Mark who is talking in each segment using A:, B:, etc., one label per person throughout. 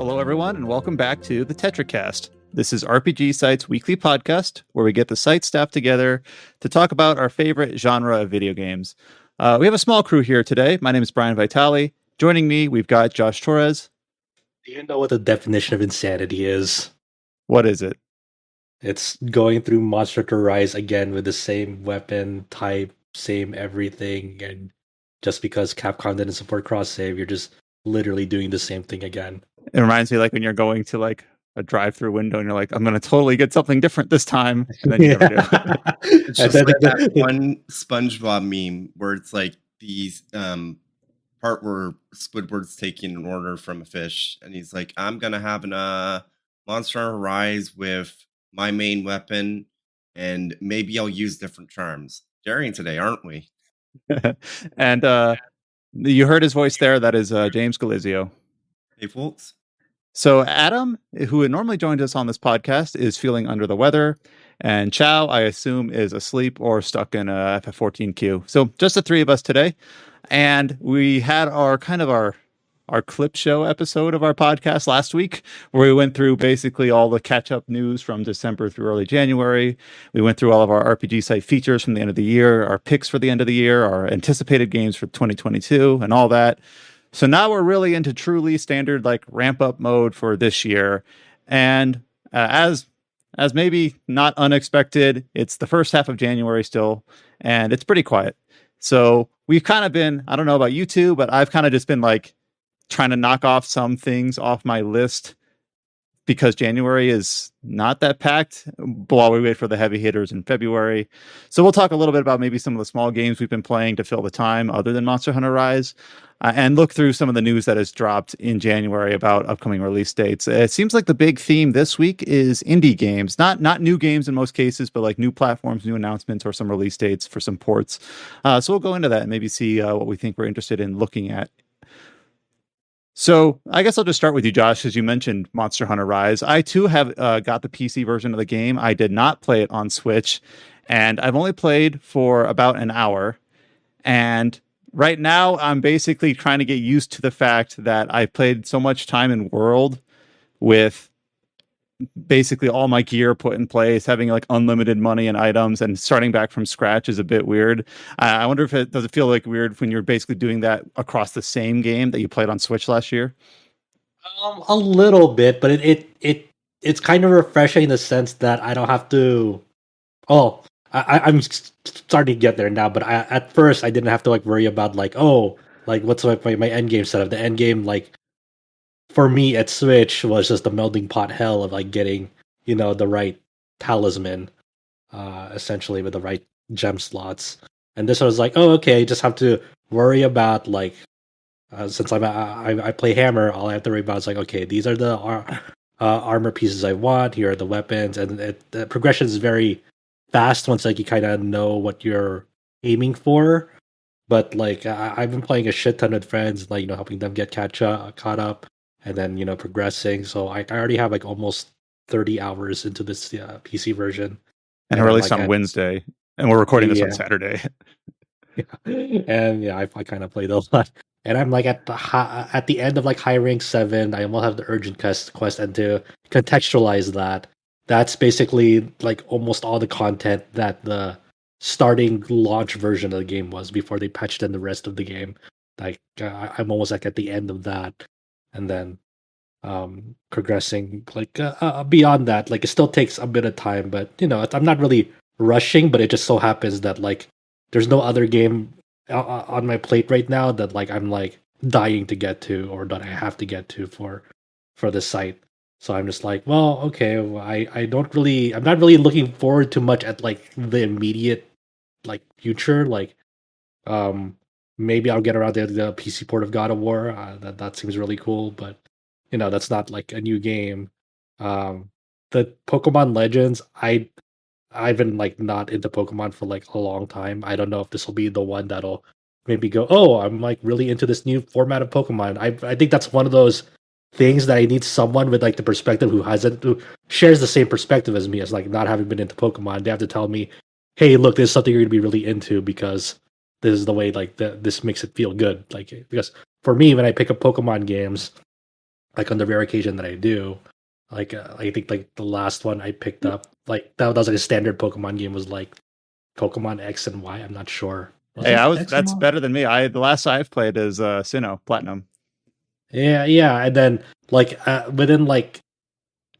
A: Hello, everyone, and welcome back to the Tetracast. This is RPG Site's weekly podcast where we get the site staff together to talk about our favorite genre of video games. We have a small crew here today. My name is Brian Vitale. Joining me, we've got Josh Torres.
B: Do you know what the definition of insanity is?
A: What is it?
B: It's going through Monster Hunter Rise again with the same weapon type, same everything, and just because Capcom didn't support cross-save, you're just literally doing the same thing again.
A: It reminds me like when you're going to like a drive-through window and you're like, I'm going to totally get something different this time. And then you never do.
C: It's just like that one SpongeBob meme where it's like these part where Squidward's taking an order from a fish and he's like, I'm going to have a Monster Hunter Rise with my main weapon and maybe I'll use different charms. Daring today, aren't we?
A: And you heard his voice there. That is James Galizio.
C: Hey, folks.
A: So Adam, who normally joins us on this podcast, is feeling under the weather. And Chow, I assume, is asleep or stuck in a FF14 queue. So just the three of us today. And we had our clip show episode of our podcast last week, where we went through basically all the catch-up news from December through early January. We went through all of our RPG site features from the end of the year, our picks for the end of the year, our anticipated games for 2022, and all that. So now we're really into truly standard like ramp up mode for this year. And as maybe not unexpected, it's the first half of January still, and it's pretty quiet. So we've kind of been, I don't know about you two, but I've kind of just been like trying to knock off some things off my list because January is not that packed while we wait for the heavy hitters in February. So we'll talk a little bit about maybe some of the small games we've been playing to fill the time other than Monster Hunter Rise, and look through some of the news that has dropped in January about upcoming release dates. It seems like the big theme this week is indie games, not new games in most cases, but like new platforms, new announcements, or some release dates for some ports. So we'll go into that and maybe see what we think we're interested in looking at. So I guess I'll just start with you, Josh, as you mentioned Monster Hunter Rise. I too have got the PC version of the game. I did not play it on Switch, and I've only played for about an hour. And right now, I'm basically trying to get used to the fact that I've played so much time in World with basically all my gear put in place, having like unlimited money and items, and starting back from scratch is a bit weird. I wonder if does it feel like weird when you're basically doing that across the same game that you played on Switch last year?
B: A little bit, but it's kind of refreshing in the sense that I don't have to. Oh, I'm starting to get there now, but at first I didn't have to like worry about like what's my end game setup. The end game like for me at Switch was just the melting pot hell of like getting the right talisman, essentially with the right gem slots. And this was like, oh okay, I just have to worry about like since I play hammer, all I have to worry about is like, okay, these are the armor pieces I want. Here are the weapons, and the progression is very fast once like you kind of know what you're aiming for. But like I've been playing a shit ton with friends, like helping them get caught up, and then progressing. So I already have like almost 30 hours into this PC version,
A: and it released on Wednesday, and we're recording this on Saturday.
B: And I kind of played a lot. And I'm like at the end of like high rank 7. I almost have the urgent quest, and to contextualize that, that's basically like almost all the content that the starting launch version of the game was before they patched in the rest of the game. Like I'm almost like at the end of that, and then progressing like beyond that. Like it still takes a bit of time, but I'm not really rushing. But it just so happens that like there's no other game on my plate right now that like I'm like dying to get to, or that I have to get to for the site. So I'm just like, well, okay, I'm not really looking forward too much at like the immediate like future. Like maybe I'll get around to the PC port of God of War. That seems really cool, but that's not like a new game. The Pokemon Legends, I've been like not into Pokemon for like a long time. I don't know if this will be the one that'll maybe go, oh, I'm like really into this new format of Pokemon. I think that's one of those things that I need someone with like the perspective who shares the same perspective as me, as like not having been into Pokemon. They have to tell me, hey, look, this is something you're gonna be really into because this is the way like this makes it feel good. Like because for me, when I pick up Pokemon games, like on the rare occasion that I do. Like I think like the last one I picked up, like that was like a standard Pokemon game, was like Pokemon X and Y. I'm not sure. Was
A: Hey,
B: it
A: that's
B: X and Y?
A: better than me. The last I've played is Sinnoh Platinum.
B: Yeah, and then like within like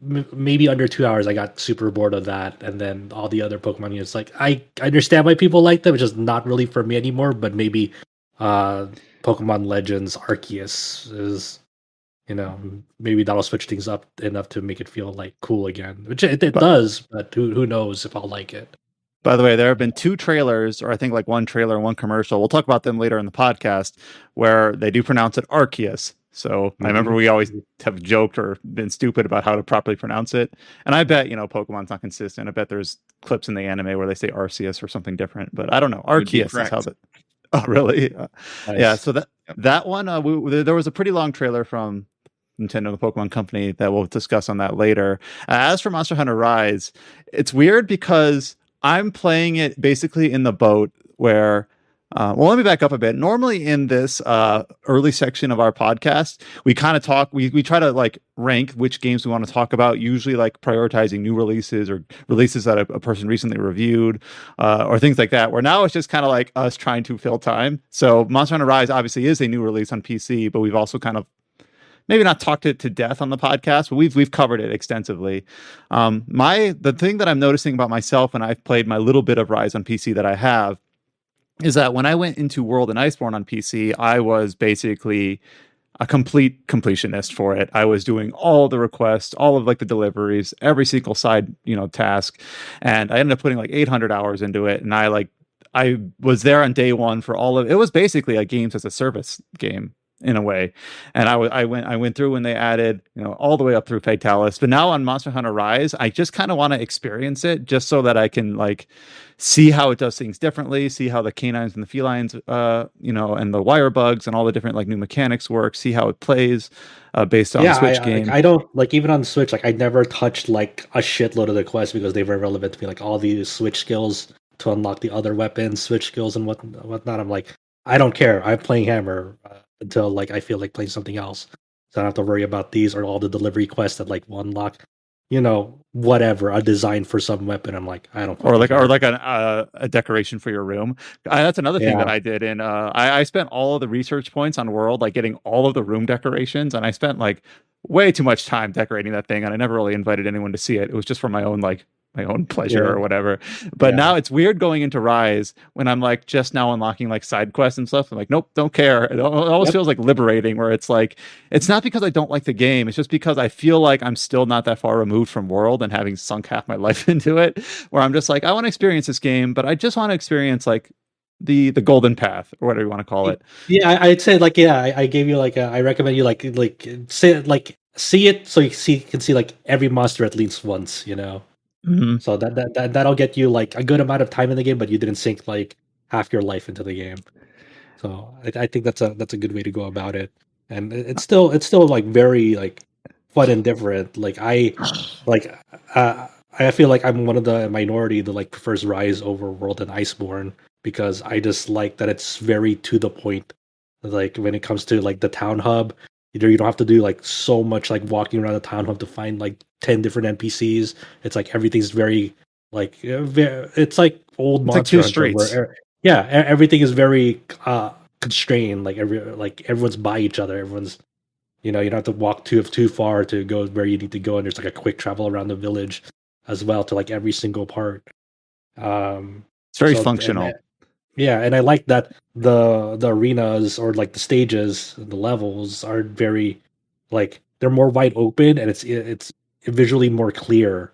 B: maybe under 2 hours, I got super bored of that, and then all the other Pokemon units. Like I understand why people like them, it's just not really for me anymore. But maybe uh Pokemon Legends Arceus is, maybe that'll switch things up enough to make it feel like cool again, which it
A: But
B: does. But who knows if I'll like it.
A: by the way, there have been 2 trailers, or I think like 1 trailer and 1 commercial. We'll talk about them later in the podcast, where they do pronounce it Arceus. So I remember we always have joked or been stupid about how to properly pronounce it. And I bet, Pokemon's not consistent. I bet there's clips in the anime where they say Arceus or something different, but I don't know.
C: Would be
A: Arceus is how
C: correct.
A: the. Oh, really? Yeah.
B: Nice.
A: So that one, there was a pretty long trailer from Nintendo, the Pokemon Company, that we'll discuss on that later. As for Monster Hunter Rise, it's weird because I'm playing it basically in the boat where. Well, let me back up a bit. Normally, in this early section of our podcast, we kind of talk. We try to like rank which games we want to talk about. Usually, like prioritizing new releases or releases that a person recently reviewed, or things like that. Where now it's just kind of like us trying to fill time. So, Monster Hunter Rise obviously is a new release on PC, but we've also kind of maybe not talked it to death on the podcast, but we've covered it extensively. The thing that I'm noticing about myself when I've played my little bit of Rise on PC that I have is that when I went into World and Iceborne on PC, I was basically a complete completionist for it. I was doing all the requests, all of like the deliveries, every single side, task, and I ended up putting like 800 hours into it. And I was there on day one for all of it. Was basically a games as a service game in a way. And I went through when they added, all the way up through Fatalis. But now on Monster Hunter Rise, I just kind of want to experience it just so that I can like see how it does things differently, see how the canines and the felines, and the wire bugs and all the different like new mechanics work, see how it plays based on the Switch game.
B: I don't like, even on the Switch, like I never touched like a shitload of the quests because they were relevant to me. Like all these Switch skills to unlock the other weapons, Switch skills and whatnot. I'm like, I don't care. I'm playing Hammer until like I feel like playing something else. So I don't have to worry about these or all the delivery quests that like will unlock, whatever a design for some weapon. I'm like, I don't.
A: Or like,
B: care.
A: a decoration for your room. That's another thing that I did. And I spent all of the research points on World, like getting all of the room decorations, and I spent like way too much time decorating that thing, and I never really invited anyone to see it. It was just for my own pleasure or whatever. But now it's weird going into Rise when I'm like just now unlocking like side quests and stuff. I'm like, nope, don't care. It always feels like liberating, where it's like, it's not because I don't like the game. It's just because I feel like I'm still not that far removed from World and having sunk half my life into it, where I'm just like, I want to experience this game, but I just want to experience like the golden path or whatever you want to call it.
B: Yeah, I'd say like, I gave you like I recommend you like see it so you can see like every monster at least once,
A: Mm-hmm.
B: So that'll get you like a good amount of time in the game, but you didn't sink like half your life into the game. So I think that's a good way to go about it, and it's still like very like fun and different. Like like I feel like I'm one of the minority that like prefers Rise over World and Iceborne, because I just like that it's very to the point. Like when it comes to like the town hub, you don't have to do like so much like walking around the town hub to find like 10 different NPCs. It's like everything's very like it's like old
A: It's
B: Monster
A: like 2
B: Hunter
A: streets.
B: where everything is very constrained. Like everyone's by each other. Everyone's, you don't have to walk too far to go where you need to go, and there's like a quick travel around the village as well to like every single part.
A: It's very
B: So
A: functional.
B: yeah, and I like that the arenas or like the stages, the levels are very like they're more wide open, and it's visually more clear.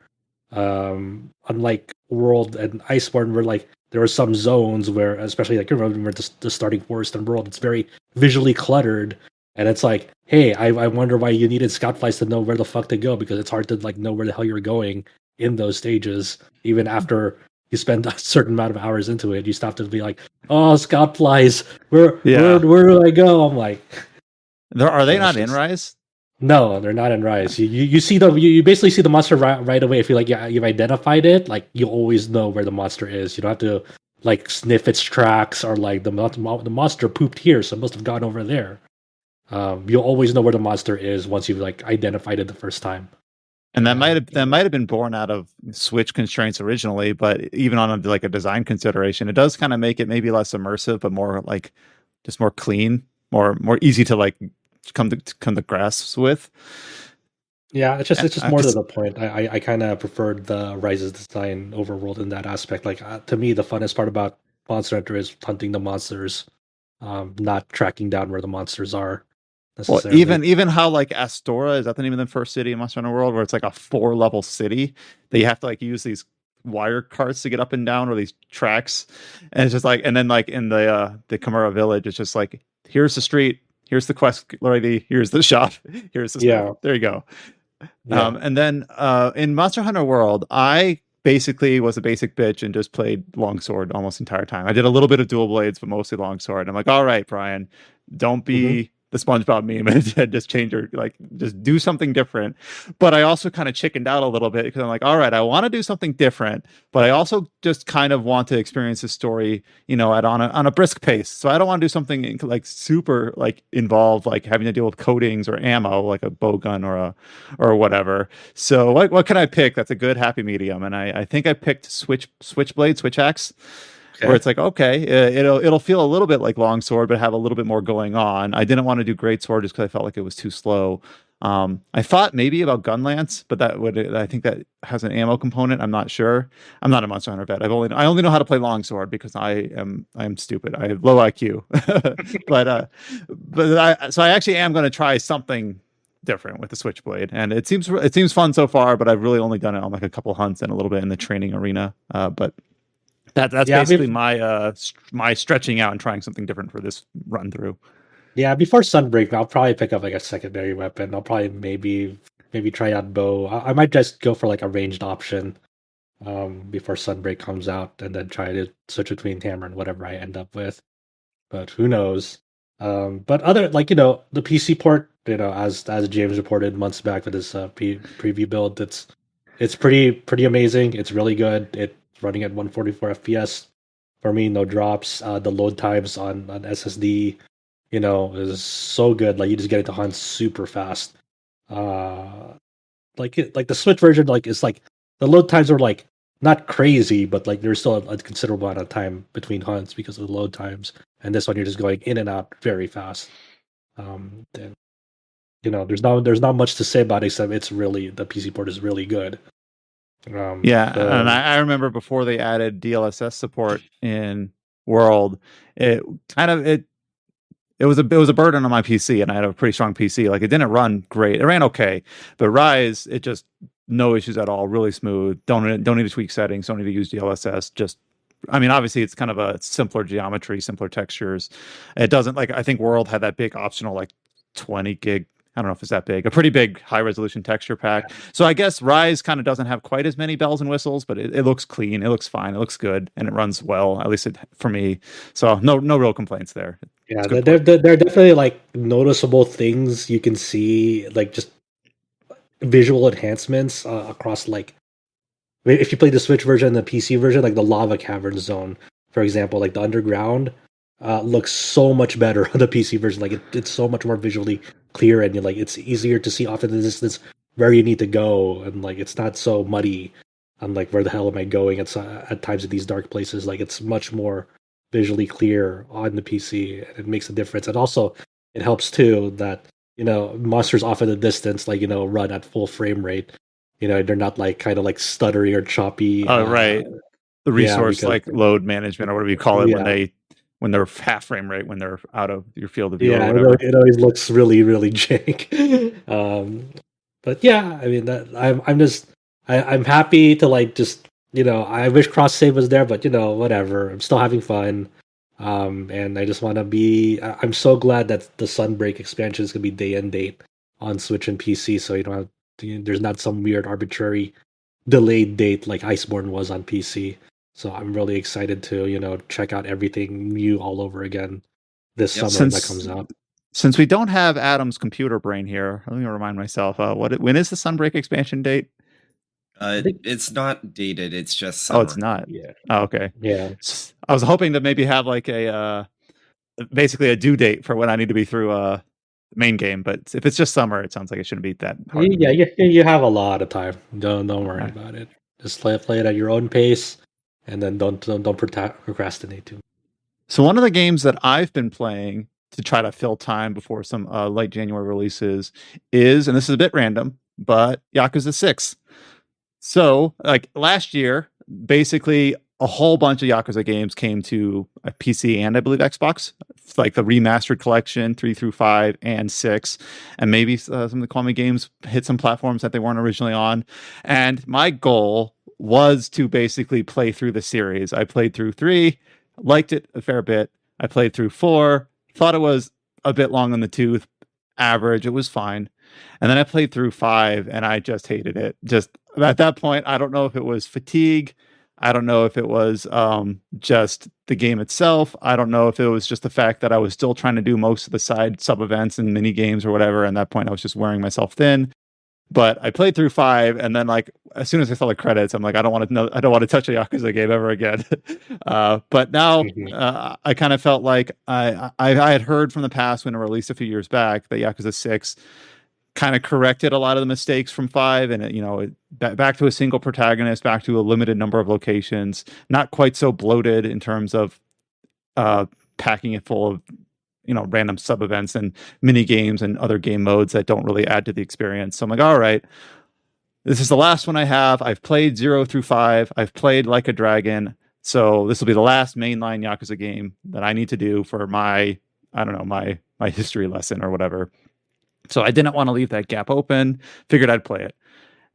B: Unlike World and Iceborne, where like there are some zones where, especially like remember the starting forest and World, it's very visually cluttered, and it's like, hey, I wonder why you needed scout flights to know where the fuck to go, because it's hard to like know where the hell you're going in those stages, even after you spend a certain amount of hours into it. You still have to be like, oh, scout flies, where do I go? I'm like,
A: Are they
B: so
A: not in Rise?
B: no, they're not in Rise. You see you basically see the monster right away. If you like, yeah, you've identified it, like you always know where the monster is. You don't have to like sniff its tracks or like the monster pooped here, so it must have gone over there. You'll always know where the monster is once you've like identified it the first time.
A: And that might have been born out of Switch constraints originally, but even on a design consideration, it does kind of make it maybe less immersive, but more like just more clean, more easy to like come to grasp with.
B: Yeah, it's just more to the point. I kind of preferred the Rise's design overworld in that aspect. Like to me, the funnest part about Monster Hunter is hunting the monsters, not tracking down where the monsters are
A: Well,
B: necessarily.
A: even how like Astora, is that the name of the first city in Monster Hunter World, where it's like a 4-level city that you have to like use these wire carts to get up and down, or these tracks, and it's just like, and then like in the Kimura village, it's just like, here's the street, here's the quest lady, here's the shop, here's the stuff. There you go.
B: Yeah.
A: And then in Monster Hunter World, I basically was a basic bitch and just played longsword almost the entire time. I did a little bit of dual blades, but mostly longsword. I'm like, all right, Brian, don't be the SpongeBob meme and just change your just do something different. But I also kind of chickened out a little bit because I'm like, all right, I want to do something different, but I also just kind of want to experience the story, on a brisk pace. So I don't want to do something like super like involved, like having to deal with coatings or ammo, like a bow gun or whatever. So what can I pick that's a good happy medium? And I think I picked Switchblade, Switch Axe. Okay. Where it's like, okay, it'll feel a little bit like longsword, but have a little bit more going on. I didn't want to do greatsword just because I felt like it was too slow. I thought maybe about Gunlance, but I think that has an ammo component. I'm not sure. I'm not a Monster Hunter vet. I only know how to play longsword because I am stupid. I have low IQ. So I actually am going to try something different with the Switchblade, and it seems fun so far. But I've really only done it on like a couple hunts and a little bit in the training arena. But that's basically my stretching out and trying something different for this run through.
B: Yeah, before Sunbreak, I'll probably pick up like a secondary weapon. I'll probably maybe try out bow. I might just go for like a ranged option before Sunbreak comes out, and then try to switch between hammer and whatever I end up with. But who knows? But other the PC port, as James reported months back with his preview build, it's pretty amazing. It's really good. It's running at 144 FPS for me, no drops. The load times on SSD, is so good. Like you just get into hunts super fast. Like the Switch version, like it's like the load times are like not crazy, but like there's still a considerable amount of time between hunts because of the load times. And this one you're just going in and out very fast. And there's not much to say about it except it's really the PC port is really good.
A: And I remember before they added DLSS support in World, it was a burden on my PC, and I had a pretty strong PC. Like it didn't run great. It ran okay, but Rise, it just no issues at all. Really smooth. Don't need to tweak settings. Don't need to use DLSS. Obviously it's kind of a simpler geometry, simpler textures. It doesn't I think World had that big optional like 20 gig. I don't know if it's that big, a pretty big high resolution texture pack. Yeah. So I guess Rise kind of doesn't have quite as many bells and whistles, but it looks clean. It looks fine. It looks good, and it runs well, at least for me. So no real complaints there.
B: Yeah, there are definitely like noticeable things you can see, like just visual enhancements across like if you play the Switch version and the PC version, like the lava cavern zone, for example, like the underground looks so much better on the PC version. Like it's so much more visually clear, and it's easier to see off in the distance where you need to go, and like it's not so muddy. I'm like, where the hell am I going? It's at times in these dark places, like it's much more visually clear on the PC, and it makes a difference. And also, it helps too that monsters off in the distance, like run at full frame rate. They're not like kind of like stuttery or choppy.
A: Oh, right. The resource load management or whatever you call it when they're half frame rate, when they're out of your field of view.
B: Yeah, it always looks really, really jank. But yeah, I mean, I'm happy to like just I wish cross save was there, but whatever. I'm still having fun. And I just want to be. I'm so glad that the Sunbreak expansion is gonna be day and date on Switch and PC, so there's not some weird arbitrary delayed date like Iceborne was on PC. So I'm really excited to check out everything new all over again this summer that comes out.
A: Since we don't have Adam's computer brain here, let me remind myself. When is the Sunbreak expansion date?
C: It's not dated. It's just summer.
A: Oh, it's not.
B: Yeah.
A: Oh, okay.
B: Yeah.
A: I was hoping to maybe have like basically a due date for when I need to be through main game. But if it's just summer, it sounds like it shouldn't be that hard.
B: You have a lot of time. Don't worry
A: Right.
B: about it. Just play it at your own pace, and then don't procrastinate too.
A: So one of the games that I've been playing to try to fill time before some late January releases is, and this is a bit random, but Yakuza 6. So, like last year, basically a whole bunch of Yakuza games came to a PC and I believe Xbox, like the remastered collection 3 through 5 and 6, and maybe some of the Konami games hit some platforms that they weren't originally on. And my goal was to basically play through the series. I played through 3, liked it a fair bit. I played through 4, thought it was a bit long on the tooth, average. It was fine. And then I played through 5 and I just hated it. Just at that point, I don't know if it was fatigue. I don't know if it was just the game itself. I don't know if it was just the fact that I was still trying to do most of the side sub events and mini games or whatever. And at that point, I was just wearing myself thin. But I played through 5, and then like as soon as I saw the credits, I'm like, I don't want to touch a Yakuza game ever again. But now I kind of felt like I had heard from the past when it released a few years back that Yakuza 6 kind of corrected a lot of the mistakes from 5, and back to a single protagonist, back to a limited number of locations, not quite so bloated in terms of packing it full of random sub events and mini games and other game modes that don't really add to the experience. So I'm like, all right, this is the last one I have. I've played 0 through 5. I've played Like a Dragon. So this will be the last mainline Yakuza game that I need to do for my history lesson or whatever. So I didn't want to leave that gap open. Figured I'd play it.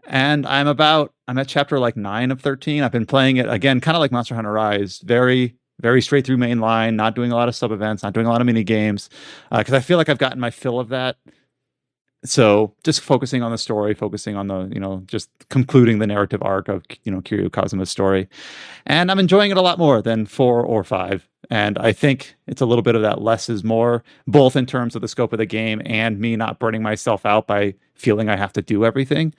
A: And I'm at chapter like 9 of 13. I've been playing it again, kind of like Monster Hunter Rise, very, very straight through main line, not doing a lot of sub events, not doing a lot of mini games, because I feel like I've gotten my fill of that. So just focusing on the story, focusing on the, just concluding the narrative arc of, Kiryu Kazuma's story. And I'm enjoying it a lot more than 4 or 5. And I think it's a little bit of that less is more, both in terms of the scope of the game and me not burning myself out by feeling I have to do everything.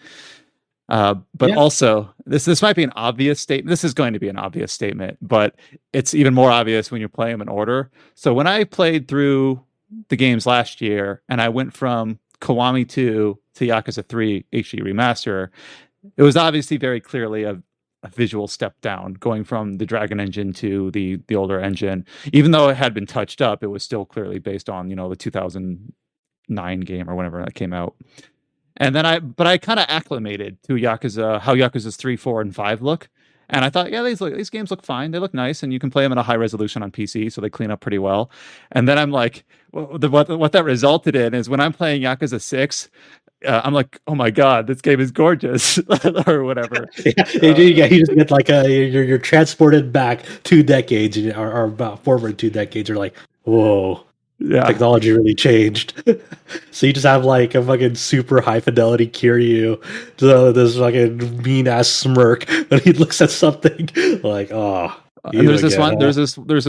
A: But also, this might be an obvious statement. This is going to be an obvious statement, but it's even more obvious when you play them in order. So when I played through the games last year and I went from Kiwami 2 to Yakuza 3 HD Remaster, it was obviously very clearly a visual step down, going from the Dragon engine to the older engine. Even though it had been touched up, it was still clearly based on, the 2009 game or whenever that came out. And then I kind of acclimated to Yakuza, how Yakuza's 3, 4, and 5 look. And I thought, yeah, these games look fine. They look nice, and you can play them at a high resolution on PC, so they clean up pretty well. And then I'm like, what that resulted in is when I'm playing Yakuza 6, I'm like, oh my god, this game is gorgeous, or whatever.
B: You just get like you're transported back 2 decades, or about forward 2 decades. You're like, whoa. Yeah, technology really changed. So you just have like a fucking super high fidelity Kiryu, this fucking mean ass smirk when he looks at something like, oh.
A: And there's this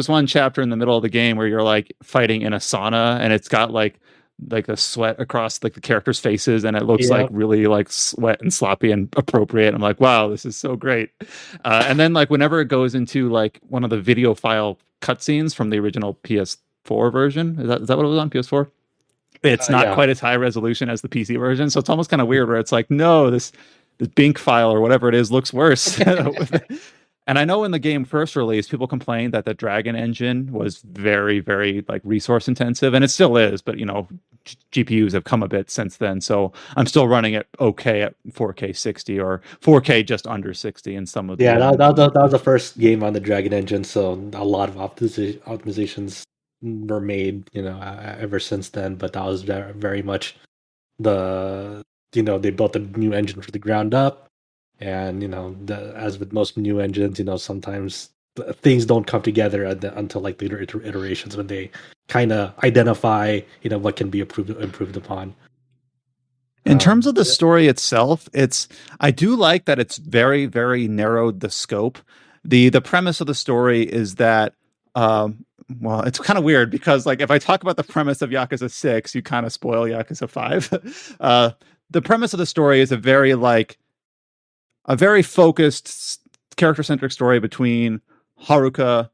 A: one chapter in the middle of the game where you're like fighting in a sauna, and it's got like a sweat across like the characters' faces, and it looks like really like sweat and sloppy and appropriate. I'm like, wow, this is so great. And then like whenever it goes into like one of the video file cutscenes from the original PS4 version, is that what it was on PS4? It's not quite as high resolution as the PC version, so it's almost kind of weird where it's like, no, this Bink file or whatever it is looks worse. And I know when the game first released, people complained that the Dragon engine was very, very like resource intensive, and it still is. But GPUs have come a bit since then, so I'm still running it okay at 4K 60 or 4K just under 60 in some of the.
B: Yeah, that was the first game on the Dragon engine, so a lot of optimizations were made, ever since then. But that was very much they built a new engine from the ground up. And as with most new engines, sometimes things don't come together until like later iterations when they kind of identify what can be improved upon.
A: In terms of the story itself, I do like that it's very, very narrowed the scope. The premise of the story is that well, it's kind of weird because like if I talk about the premise of Yakuza 6, you kind of spoil Yakuza 5. The premise of the story is a very focused, character-centric story between Haruka,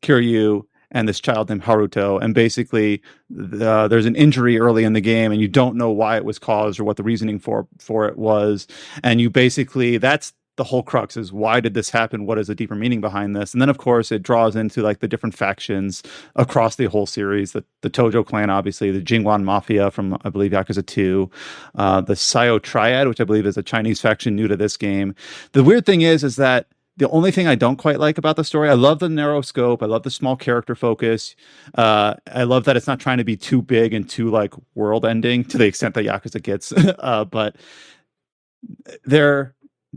A: Kiryu, and this child named Haruto. And basically, there's an injury early in the game, and you don't know why it was caused or what the reasoning for it was. And you basically, that's the whole crux, is why did this happen? What is the deeper meaning behind this? And then, of course, it draws into like the different factions across the whole series. The Tojo clan, obviously, the Jingwan Mafia from, I believe, Yakuza 2, the Sayo Triad, which I believe is a Chinese faction new to this game. The weird thing is that the only thing I don't quite like about the story, I love the narrow scope. I love the small character focus. I love that it's not trying to be too big and too like world ending to the extent that Yakuza gets. But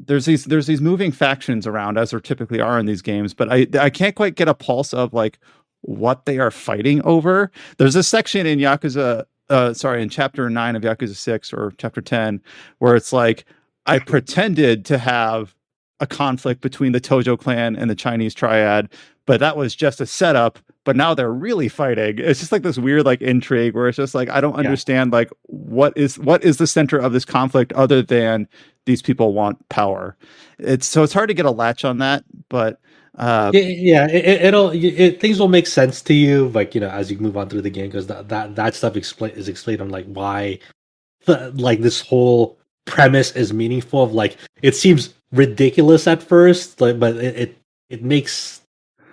A: there's these moving factions around, as there typically are in these games. But I can't quite get a pulse of like what they are fighting over. There's a section in Yakuza, in chapter 9 of Yakuza 6 or chapter 10, where it's like, I pretended to have a conflict between the Tojo clan and the Chinese triad, but that was just a setup. But now they're really fighting. It's just like this weird like intrigue where it's just like, I don't understand like what is the center of this conflict other than these people want power. It's hard to get a latch on that, but
B: things will make sense to you, like, you know, as you move on through the game, because that stuff is explained on like why like this whole premise is meaningful. Of like, it seems ridiculous at first, like, but it makes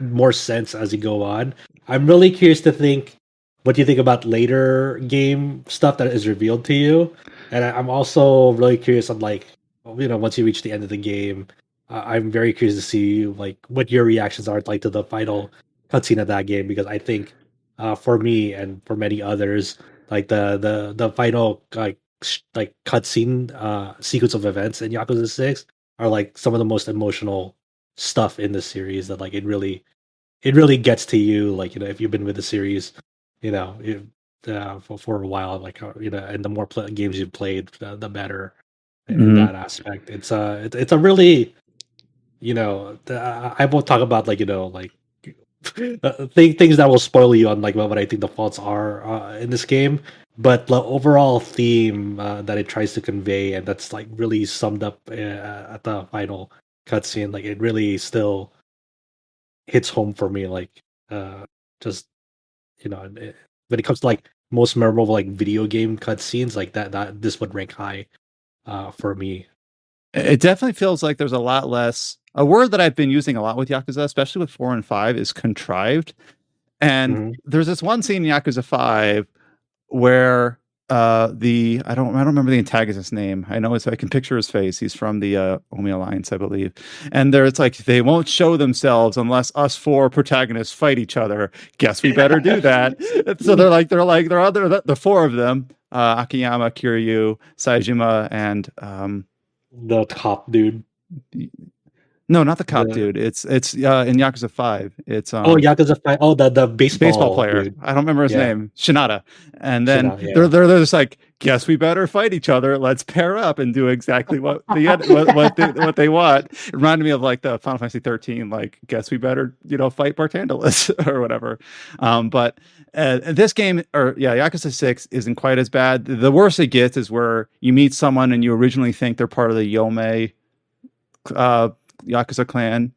B: more sense as you go on. I'm really curious to think what you think about later game stuff that is revealed to you, and I'm also really curious on like, you know, once you reach the end of the game, I'm very curious to see like what your reactions are like to the final cutscene of that game, because I think for me and for many others, like the final like cutscene sequence of events in Yakuza 6 are like some of the most emotional stuff in the series, that like it really gets to you, like, you know, if you've been with the series, you know, for a while, like, you know, and the more games you've played, the better in that aspect. It's a really, you know, I won't talk about like, you know, like things that will spoil you on like what I think the faults are in this game, but the overall theme that it tries to convey, and that's like really summed up at the final cutscene, like it really still hits home for me. Like, just, you know, when it comes to like most memorable like video game cutscenes, like that this would rank high for me.
A: It definitely feels like there's a lot less. A word that I've been using a lot with Yakuza, especially with 4 and 5, is contrived. And there's this one scene in Yakuza 5 where I don't remember the antagonist's name. I know I can picture his face. He's from the Omi Alliance, I believe. And it's like, they won't show themselves unless us 4 protagonists fight each other. Guess we better do that. So they're the 4 of them: Akiyama, Kiryu, Saejima, and
B: the top dude.
A: no, not the cop dude. It's in Yakuza 5. It's
B: Yakuza 5. Oh, the baseball
A: player.
B: dude.
A: I don't remember his name. Shinada. And then
B: Shinada,
A: they're just like, guess we better fight each other. Let's pair up and do exactly what what they want. It reminded me of like the Final Fantasy 13. Like, guess we better fight Bartandalus or whatever. But this game, Yakuza 6 isn't quite as bad. The worst it gets is where you meet someone and you originally think they're part of the Yomei Yakuza clan,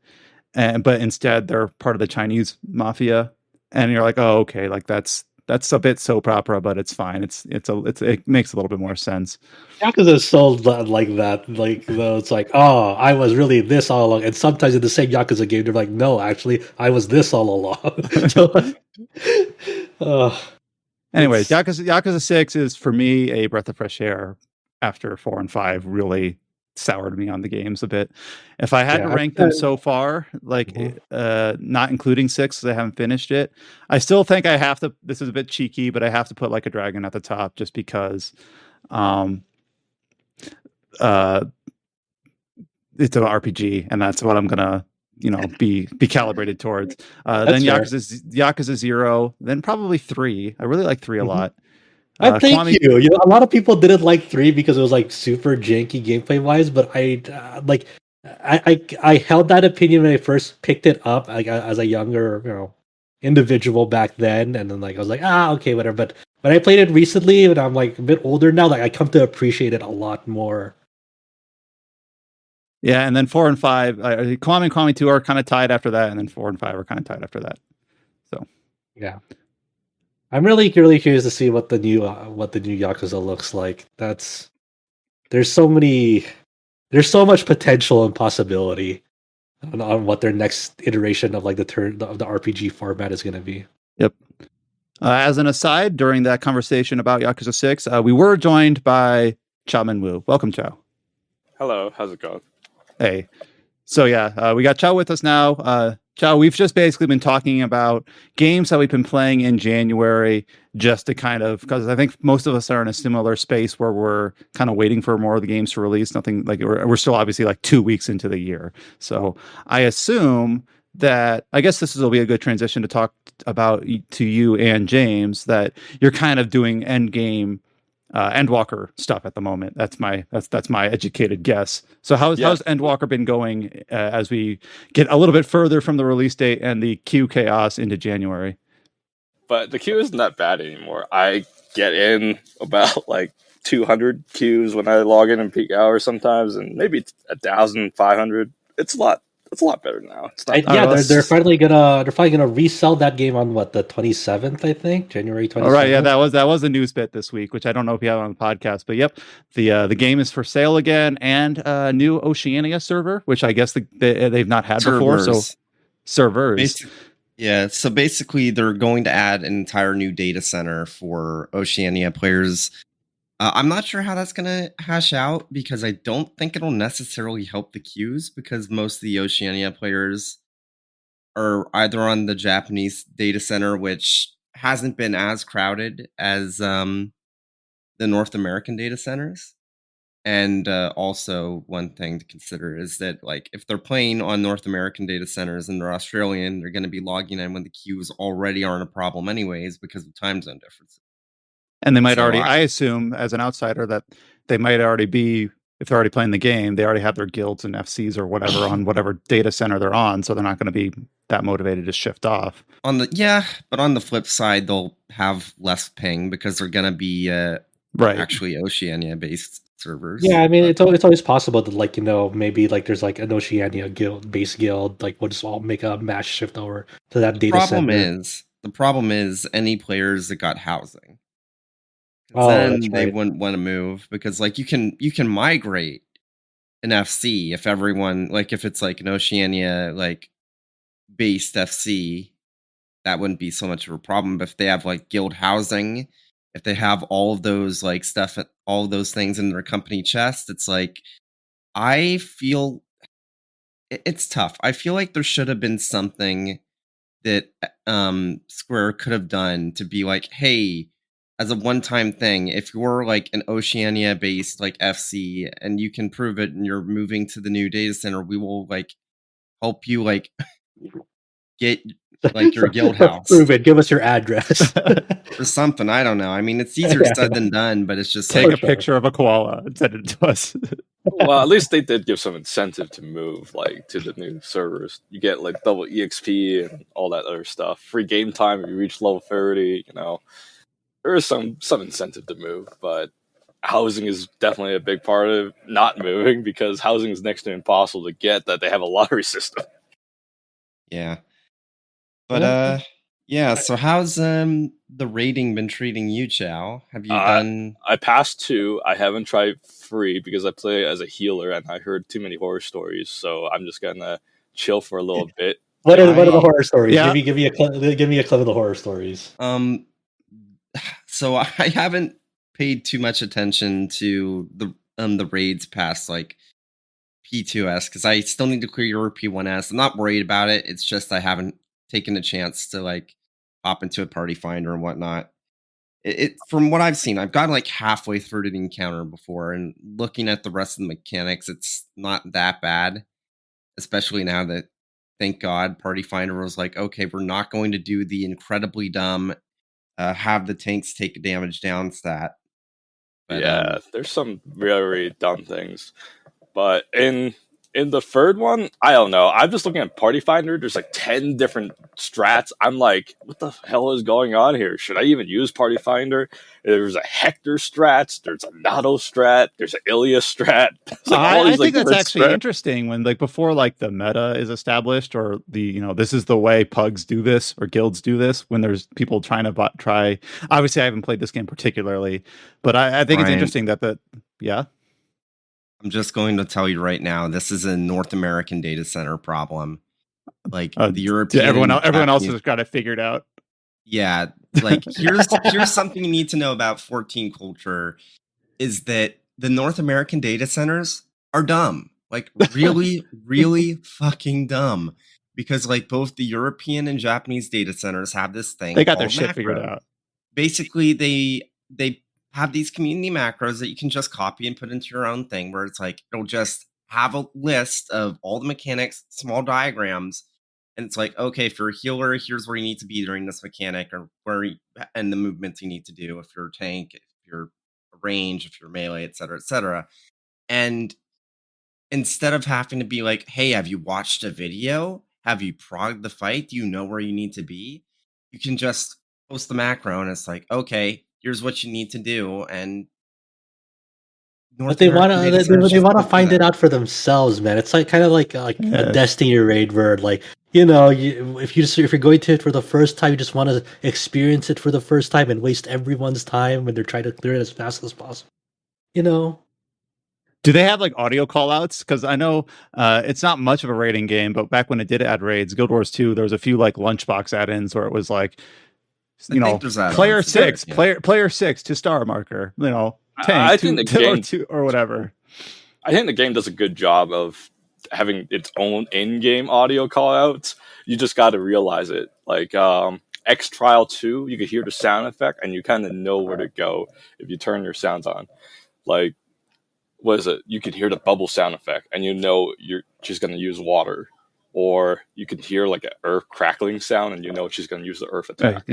A: but instead they're part of the Chinese mafia, and you're like, oh, okay, like that's a bit soap opera, but it's fine. It makes a little bit more sense.
B: Yakuza is so like that, like, though, it's like, oh, I was really this all along, and sometimes in the same Yakuza game, they're like, no, actually, I was this all along. So,
A: anyways, Yakuza 6 is for me a breath of fresh air after 4 and 5 really soured me on the games a bit. If I had to rank them so far, like not including 6 because I haven't finished it, I still think I have to. This is a bit cheeky, but I have to put Like a Dragon at the top just because it's an RPG, and that's what I'm gonna be calibrated towards. Then Yakuza 0, then probably 3. I really like 3 a lot.
B: Thank you. A lot of people didn't like 3 because it was like super janky gameplay wise, but I held that opinion when I first picked it up, like, as a younger individual back then, and then like I was like, okay, whatever. But when I played it recently, and I'm like a bit older now, like I come to appreciate it a lot more.
A: Yeah, and then 4 and 5, Kiwami and Kiwami 2 are kind of tied after that, and then 4 and 5 are kind of tied after that. So
B: Yeah. I'm really curious to see what the new Yakuza looks like. There's so much potential and possibility on what their next iteration of like the RPG format is going to be.
A: Yep. As an aside, during that conversation about Yakuza 6, we were joined by Chow Min Woo. Welcome, Chow.
D: Hello, how's it going?
A: Hey. So yeah, we got Chow with us now. Chow, we've just basically been talking about games that we've been playing in January, just to kind of, because I think most of us are in a similar space where we're kind of waiting for more of the games to release. Nothing like we're still obviously like 2 weeks into the year. So I assume that I guess this will be a good transition to talk about to you and James that you're kind of doing end game Endwalker stuff at the moment. That's my educated guess. So how's Endwalker been going as we get a little bit further from the release date and the queue chaos into January?
D: But the queue isn't that bad anymore. I get in about like 200 queues when I log in peak hours sometimes, and maybe 1,500. It's a lot. It's a lot better now. It's not
B: they're finally gonna resell that game on what, the 27th, I think, January 27th.
A: All right, yeah, that was a news bit this week, which I don't know if you have on the podcast, but yep, the game is for sale again, and a new Oceania server, which I guess they've not had before. So servers.
C: Yeah, so basically they're going to add an entire new data center for Oceania players. I'm not sure how that's going to hash out because I don't think it'll necessarily help the queues because most of the Oceania players are either on the Japanese data center, which hasn't been as crowded as the North American data centers. And also, one thing to consider is that, like, if they're playing on North American data centers and they're Australian, they're going to be logging in when the queues already aren't a problem, anyways, because of time zone differences.
A: And they might I assume, as an outsider, that they might already be, if they're already playing the game, they already have their guilds and FCs or whatever on whatever data center they're on, so they're not going to be that motivated to shift off.
C: But on the flip side, they'll have less ping because they're going to be actually Oceania-based servers.
B: Yeah, I mean, it's always possible that, like, maybe like there's like an Oceania base guild, like we'll just all make a mass shift over to that data center.
C: The problem is any players that got housing. Then they wouldn't want to move because, like, you can migrate an FC if everyone, like, if it's like an Oceania like based FC, that wouldn't be so much of a problem. But if they have like guild housing, if they have all of those like stuff, all of those things in their company chest, it's like, I feel it's tough. I feel like there should have been something that Square could have done to be like, hey, as a one-time thing, if you're like an Oceania based like FC and you can prove it and you're moving to the new data center, we will like help you like get like your guild house.
B: Prove it. Give us your address
C: or something. I don't know. I mean, it's easier said than done, but it's just
A: take a picture of a koala and send it to us.
D: Well, at least they did give some incentive to move like to the new servers. You get like double EXP and all that other stuff. Free game time if you reach level 30. There is some incentive to move, but housing is definitely a big part of not moving because housing is next to impossible to get. That they have a lottery system.
C: Yeah. But so how's the rating been treating you, Chow? Have you done?
D: I passed 2. I haven't tried 3 because I play as a healer and I heard too many horror stories. So I'm just gonna chill for a little bit.
B: What are the horror stories?
A: Yeah.
B: Give me a clip of the horror stories.
C: So I haven't paid too much attention to the raids past like P2S because I still need to clear your P1S. I'm not worried about it. It's just I haven't taken a chance to like hop into a party finder and whatnot. It from what I've seen, I've gotten like halfway through the encounter before, and looking at the rest of the mechanics, it's not that bad. Especially now that, thank God, Party Finder was like, okay, we're not going to do the incredibly dumb have the tanks take a damage down stat.
D: But, there's some very dumb things. But in In the third one, I don't know. I'm just looking at Party Finder. There's like 10 different strats. I'm like, what the hell is going on here? Should I even use Party Finder? There's a Hector strat. There's a Nato strat. There's an Ilya strat.
A: Like I think that's actually
D: strats.
A: interesting when like before like the meta is established or the this is the way pugs do this or guilds do this when there's people trying to try. Obviously, I haven't played this game particularly, but I think it's interesting that yeah.
C: I'm just going to tell you right now, this is a North American data center problem. Like the European,
A: everyone else has got it figured out.
C: Yeah, like here's something you need to know about 14 culture is that the North American data centers are dumb. Like really, really fucking dumb. Because like both the European and Japanese data centers have this thing.
A: They got their shit figured out.
C: Basically, they have these community macros that you can just copy and put into your own thing where it's like it'll just have a list of all the mechanics, small diagrams, and it's like, okay, if you're a healer, here's where you need to be during this mechanic or and the movements you need to do if you're a tank, if you're a range, if you're melee, etc. And instead of having to be like, hey, have you watched a video? Have you progged the fight? Do you know where you need to be? You can just post the macro and it's like, okay, here's what you need to do. And
B: but they want to find it out for themselves, man. It's like kind of like a Destiny raid where like if you're going to it for the first time, you just want to experience it for the first time and waste everyone's time when they're trying to clear it as fast as possible.
A: Do they have like audio callouts? Because I know it's not much of a raiding game, but back when it did add raids, Guild Wars 2, there was a few like lunchbox add-ins where it was like, player 6 to star marker, tank two or whatever.
D: I think the game does a good job of having its own in-game audio callouts. You just got to realize it. Like X Trial 2, you could hear the sound effect and you kind of know where to go if you turn your sounds on. Like, what is it? You could hear the bubble sound effect and you're just going to use water. Or you can hear like an earth crackling sound and she's going to use the earth attack.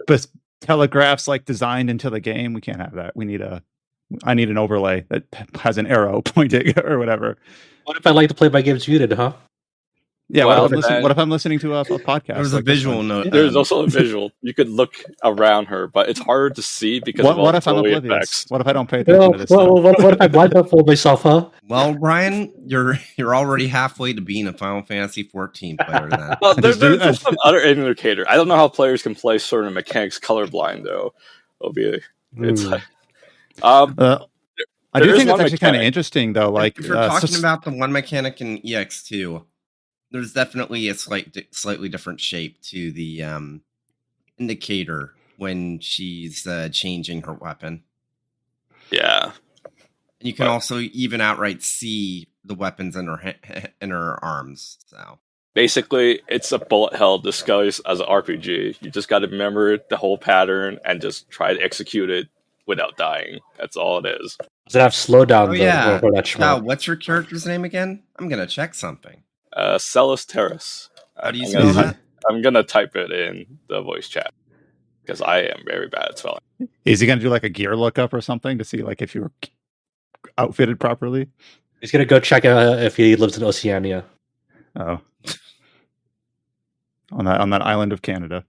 A: But telegraphs like designed into the game, we can't have that. I need an overlay that has an arrow pointing or whatever.
B: What if I like to play my games muted, huh?
A: Yeah, what if I'm listening to a podcast?
C: There's a visual note.
D: There's also a visual. You could look around her, but it's harder to see because
A: what if I'm oblivious? Effects. What if I don't pay attention to this?
B: What if I blindfold myself, huh?
C: Well, Brian, you're already halfway to being a Final Fantasy 14 player then.
D: Well, there's some other indicator. I don't know how players can play certain mechanics colorblind though. It's like
A: I do think that's actually kind of interesting though. Like
C: if you're talking about the one mechanic in EX2, there's definitely a slightly different shape to the indicator when she's changing her weapon.
D: Yeah.
C: And you can also even outright see the weapons in her arms. So
D: basically, it's a bullet hell disguised as an RPG. You just got to remember the whole pattern and just try to execute it without dying. That's all it is.
B: Does it have slowdown
C: for that schmuck? What's your character's name again? I'm going to check something.
D: Celis Terrace.
C: How do you spell that?
D: I'm going to type it in the voice chat because I am very bad at spelling.
A: Is he going to do like a gear lookup or something to see like if you were outfitted properly?
B: He's going to go check if he lives in Oceania.
A: Oh. On that island of Canada.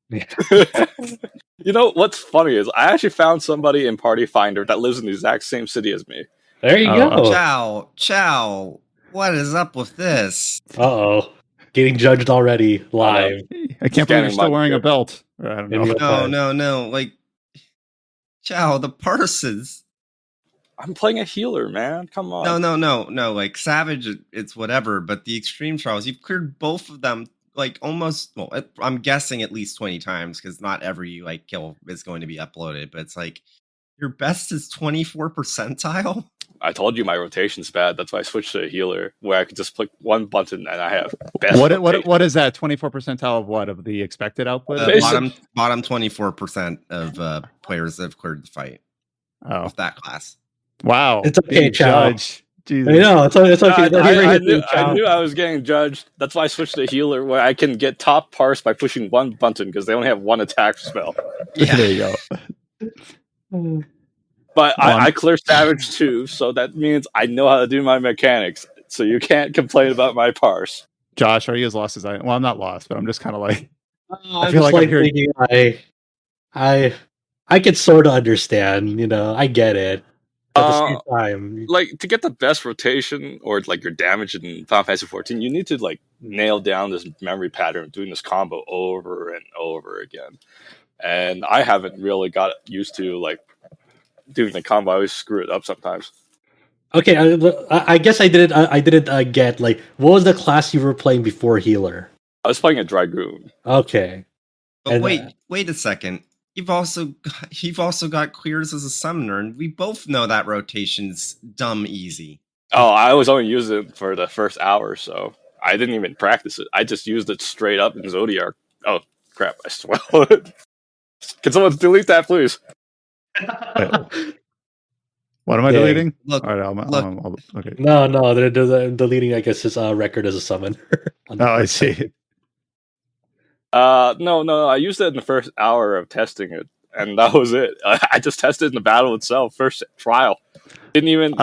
D: You know what's funny is I actually found somebody in Party Finder that lives in the exact same city as me.
B: There you go.
C: Ciao. What is up with this?
B: Uh-oh. Getting judged already live.
A: I can't believe you're still wearing a belt. I don't know.
C: No. Like, Ciao, the parsons.
D: I'm playing a healer, man. Come on.
C: No. Like, Savage, it's whatever. But the Extreme Trials, you've cleared both of them, like, almost, well, I'm guessing at least 20 times, because not every, like, kill is going to be uploaded. But it's like, your best is 24 percentile?
D: I told you my rotation's bad. That's why I switched to a healer, where I could just click one button and I have best.
A: What is that? 24 percentile of what? Of the expected output?
C: Bottom 24% of players that have cleared the fight.
A: Oh,
C: of that class.
A: Wow,
B: it's okay,
A: judge. Jesus.
B: I know it's okay.
D: I knew I was getting judged. That's why I switched to healer, where I can get top parse by pushing one button because they only have one attack spell.
A: Yeah. There you go.
D: But I clear Savage too, so that means I know how to do my mechanics. so you can't complain about my parse.
A: Josh, are you as lost as I am? Well, I'm not lost, but I'm just kind of like, I
B: I'm
A: feel
B: just
A: like I'm hearing.
B: thinking, I can sort of understand. I get it. But at the same time,
D: Like to get the best rotation or like your damage in Final Fantasy 14, you need to like nail down this memory pattern of doing this combo over and over again. And I haven't really got used to like doing the combo. I always screw it up sometimes.
B: okay, I guess I didn't. I didn't get like what was the class you were playing before healer?
D: I was playing a Dragoon.
B: Okay,
C: But
B: and,
C: wait a second. You've also got clears as a summoner, and we both know that rotation's dumb easy.
D: Oh, I was only using it for the first hour or so. I didn't even practice it. I just used it straight up in Zodiac. Oh crap! I swallowed it. Can someone delete that, please?
A: What am I
B: Dang.
A: deleting?
C: Look,
A: All right, okay.
B: No, they're deleting. I guess his record as a summoner.
A: Oh, I see.
D: No. I used it in the first hour of testing it, and that was it. I just tested in the battle itself, first trial. Didn't even.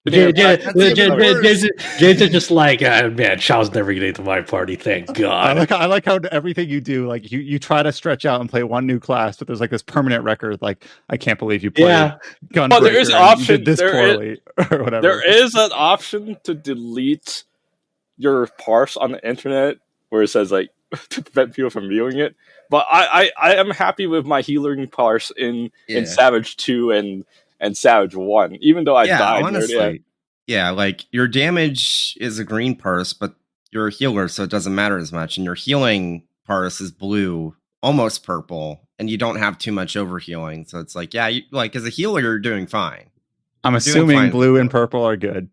B: James
C: That's even worse.
B: is just like, man, Chao's never getting to my party. Thank God.
A: I like how everything you do, like you try to stretch out and play one new class, but there's like this permanent record. Like, I can't believe you played Gunbreaker.
D: But there is
A: and
D: option.
A: You did this poorly or whatever.
D: There is an option to delete your parse on the internet where it says like to prevent people from viewing it. But I am happy with my healing parse in Savage 2 and Savage 1, even though I died.
C: Honestly, like your damage is a green parse, but you're a healer, so it doesn't matter as much. And your healing parse is blue, almost purple, and you don't have too much overhealing. So it's like, like as a healer, you're doing fine.
A: I'm assuming blue and purple are good.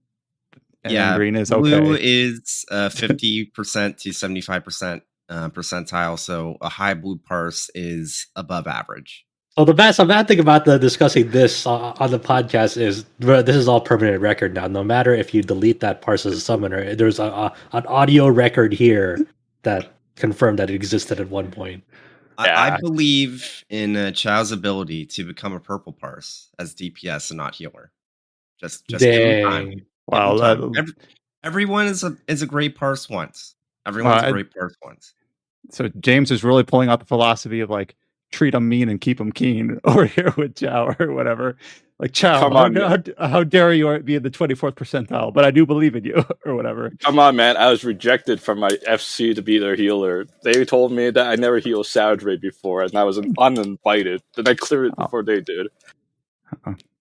A: And green is okay.
C: Blue is 50% to 75% percentile, so a high blue parse is above average.
B: So the bad thing about discussing this on the podcast is this is all permanent record now. No matter if you delete that parse as a summoner, there's an audio record here that confirmed that it existed at one point.
C: I believe in Chao's ability to become a purple parse as DPS and not healer. Just give him time.
A: Wow,
C: everyone is a great parse once. Everyone's a great parse once.
A: So James is really pulling out the philosophy of like treat them mean and keep them keen over here with Chao or whatever. Like, Chao, how dare you be in the 24th percentile? But I do believe in you or whatever.
D: Come on, man. I was rejected from my FC to be their healer. They told me that I never healed Savage Ray before, and I was uninvited. Then I cleared it before they did.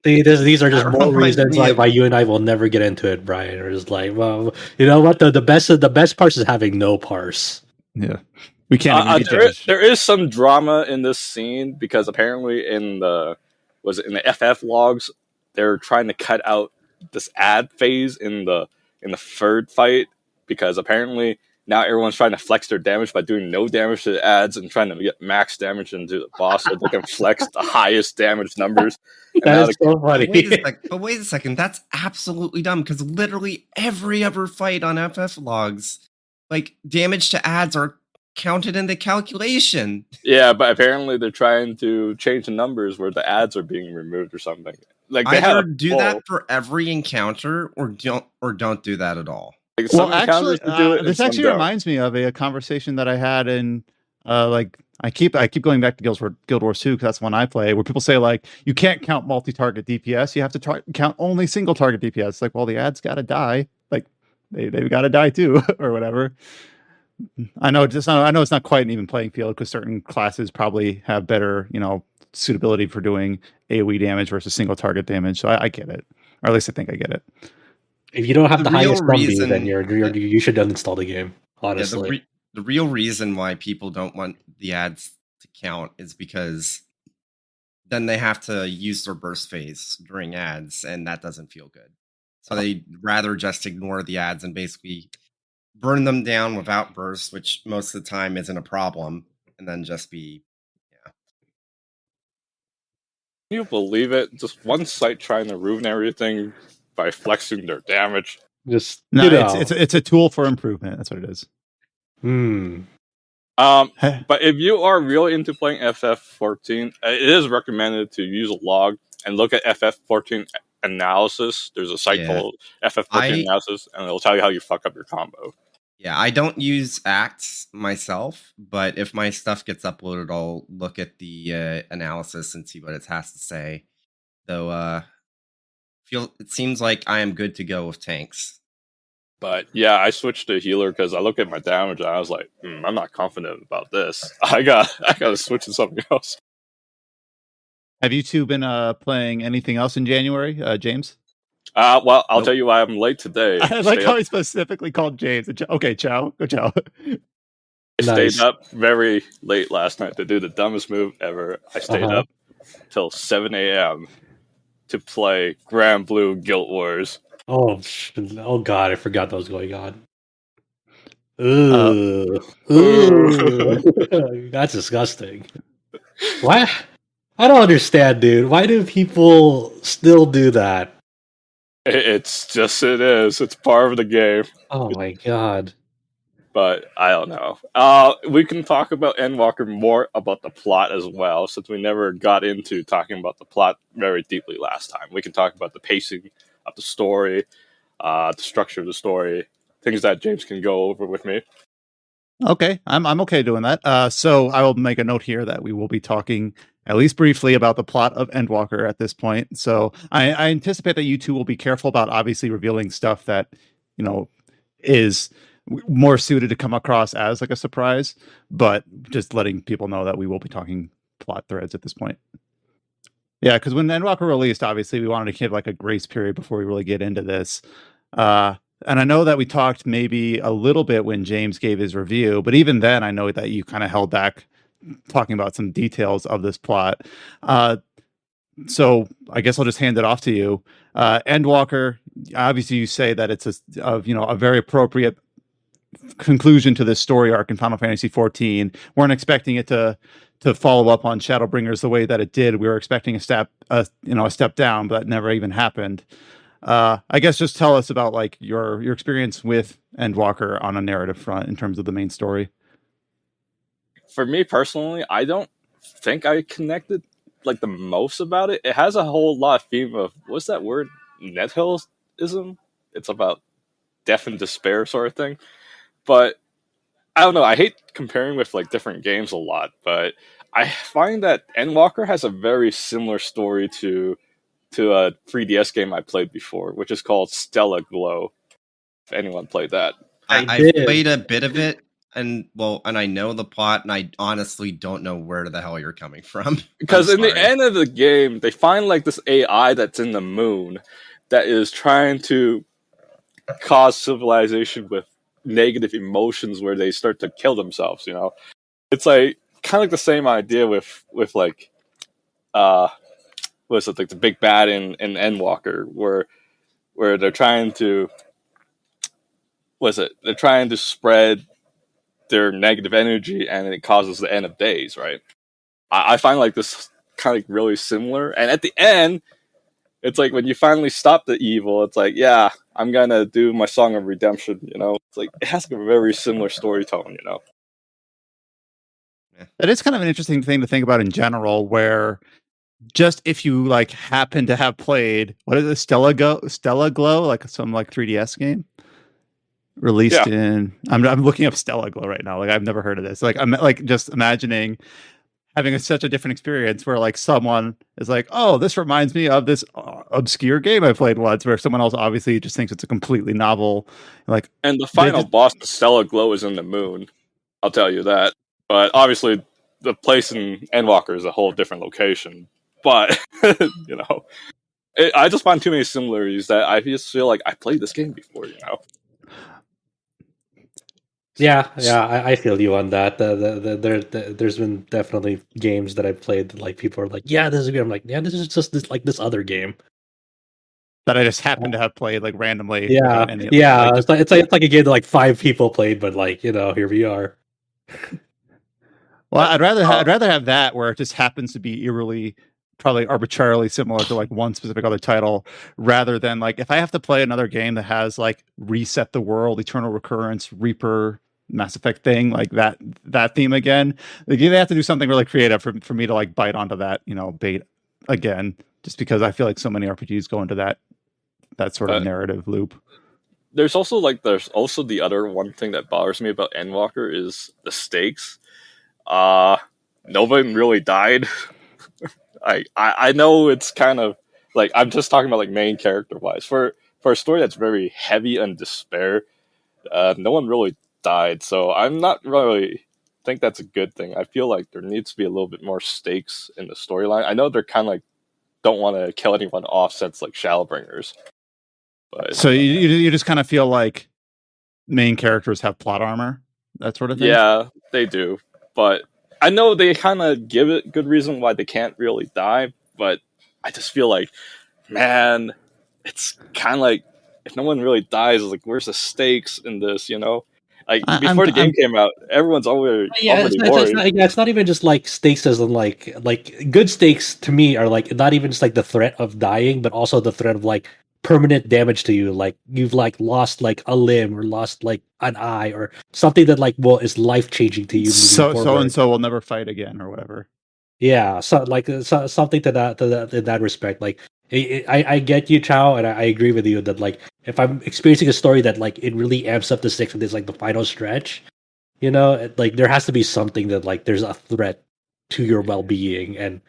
B: See, these are just more reasons why you and I will never get into it, Brian. We're just like, well, you know what? The best parse is having no parse.
A: Yeah. We can't.
D: There is some drama in this scene because apparently in the FF logs they're trying to cut out this ad phase in the third fight because apparently now everyone's trying to flex their damage by doing no damage to the ads and trying to get max damage into the boss so they can flex the highest damage numbers.
B: That is so funny.
C: But wait a second, that's absolutely dumb because literally every other fight on FF logs, like damage to ads are counted in the calculation.
D: Yeah, but apparently they're trying to change the numbers where the ads are being removed or something. Like they
C: either do that for every encounter or don't do that at all.
D: Like
A: well, actually, this actually reminds me of a conversation that I had in I keep going back to Guild Wars 2 because that's one I play, where people say like you can't count multi-target DPS, you have to count only single target DPS. Like, well, the ads got to die, like they've got to die too, or whatever. I know it's not quite an even playing field because certain classes probably have better, suitability for doing AoE damage versus single target damage. So I get it, or at least I think I get it.
B: If you don't have the highest number, then you should uninstall the game. Honestly,
C: yeah, the real reason why people don't want the ads to count is because then they have to use their burst phase during ads, and that doesn't feel good. So they'd rather just ignore the ads and basically burn them down without burst, which most of the time isn't a problem, and then just be,
D: Can you believe it? Just one site trying to ruin everything by flexing their damage.
A: It's a tool for improvement. That's what it is.
D: But if you are really into playing FF14, it is recommended to use a log and look at FF14 analysis. There's a site called FF14 analysis, and it'll tell you how you fuck up your combo.
C: Yeah, I don't use acts myself, but if my stuff gets uploaded, I'll look at the analysis and see what it has to say. Though, it seems like I am good to go with tanks.
D: But yeah, I switched to healer because I look at my damage and I was like, I'm not confident about this. I got to switch to something else.
A: Have you two been playing anything else in January, James?
D: Well, I'll tell you why I'm late today.
A: I like how he specifically called James. Okay, Chow. Go Chow.
D: I stayed up very late last night to do the dumbest move ever. I stayed up till 7 a.m. to play Grand Blue Guild Wars.
B: Oh God, I forgot that was going on. Ooh. That's disgusting. Why? I don't understand, dude. Why do people still do that?
D: It's just, it is. It's part of the game.
B: Oh my God.
D: But I don't know. We can talk about Endwalker more about the plot as well, since we never got into talking about the plot very deeply last time. We can talk about the pacing of the story, the structure of the story, things that James can go over with me.
A: Okay, I'm okay doing that. So I will make a note here that we will be talking at least briefly about the plot of Endwalker at this point. So I anticipate that you two will be careful about obviously revealing stuff that, you know, is more suited to come across as like a surprise, but just letting people know that we will be talking plot threads at this point. Yeah, because when Endwalker released, obviously we wanted to give like a grace period before we really get into this. And I know that we talked maybe a little bit when James gave his review, but even then I know that you kind of held back talking about some details of this plot. So I guess I'll just hand it off to you. Endwalker, obviously you say that it's a very appropriate conclusion to this story arc in Final Fantasy XIV. Weren't expecting it to follow up on Shadowbringers the way that it did. We were expecting a step down, but that never even happened. I guess just tell us about like your experience with Endwalker on a narrative front in terms of the main story.
D: For me personally, I don't think I connected like the most about it. It has a whole lot of theme of, what's that word? Nethilism? It's about death and despair sort of thing. But I don't know. I hate comparing with like different games a lot, but I find that Endwalker has a very similar story to a 3DS game I played before, which is called Stella Glow. If anyone played that,
C: I've played a bit of it, and I know the plot, and I honestly don't know where the hell you're coming from.
D: Because in the end of the game, they find like this AI that's in the moon that is trying to cause civilization with negative emotions where they start to kill themselves. You know, it's like kind of like the same idea with like was it like the big bad in Endwalker where they're trying to they're trying to spread their negative energy and it causes the end of days, right? I find like this kind of really similar, and at the end it's like when you finally stop the evil, it's like, yeah, I'm gonna do my song of redemption, you know? It's like it has like a very similar story tone, you know.
A: That is kind of an interesting thing to think about in general, where just if you like happen to have played what is it, Stella Glow, like some like 3DS game released in. I'm looking up Stella Glow right now. Like I've never heard of this. Like I'm like just imagining having such a different experience where like someone is like, oh, this reminds me of this obscure game I played once, where someone else obviously just thinks it's a completely novel. Like,
D: and the final boss of Stella Glow is in the moon. I'll tell you that. But obviously, the place in Endwalker is a whole different location. But you know, I just find too many similarities that I just feel like I played this game before. You know.
B: Yeah, I feel you on that. There's been definitely games that I've played that like people are like, yeah, this is a game. I'm like, yeah, this is just this other game
A: that I just happen to have played like randomly.
B: Yeah, it's like a game that like 5 people played, but like, you know, here we are.
A: Well, I'd rather have that where it just happens to be eerily, probably arbitrarily similar to like one specific other title, rather than like if I have to play another game that has like Reset the World, Eternal Recurrence, Reaper, Mass Effect thing, like that theme again. Like, they have to do something really creative for me to like bite onto that, you know, bait again. just because I feel like so many RPGs go into that sort of narrative loop.
D: There's also the other one thing that bothers me about Endwalker is the stakes. No one really died. I know it's kind of like, I'm just talking about like main character wise. For a story that's very heavy on despair, no one really died, so I'm not really think that's a good thing. I feel like there needs to be a little bit more stakes in the storyline. I know they're kind of like don't want to kill anyone off since like Shadowbringers. But
A: so you just kind of feel like main characters have plot armor, that sort of thing.
D: Yeah, they do. But I know they kind of give it good reason why they can't really die. But I just feel like, man, it's kind of like if no one really dies, like where's the stakes in this? You know, like before the game came out, everyone's already worried.
B: It's not even just like stakes as in like good stakes to me are like not even just like the threat of dying, but also the threat of like permanent damage to you, like you've like lost like a limb or lost like an eye or something that like is life changing to you.
A: So and so will never fight again or whatever.
B: Yeah, so like something to that in that respect. Like I get you, Chow, and I agree with you that like if I'm experiencing a story that like it really amps up the stakes and it's like the final stretch, you know, like there has to be something that like there's a threat to your well being and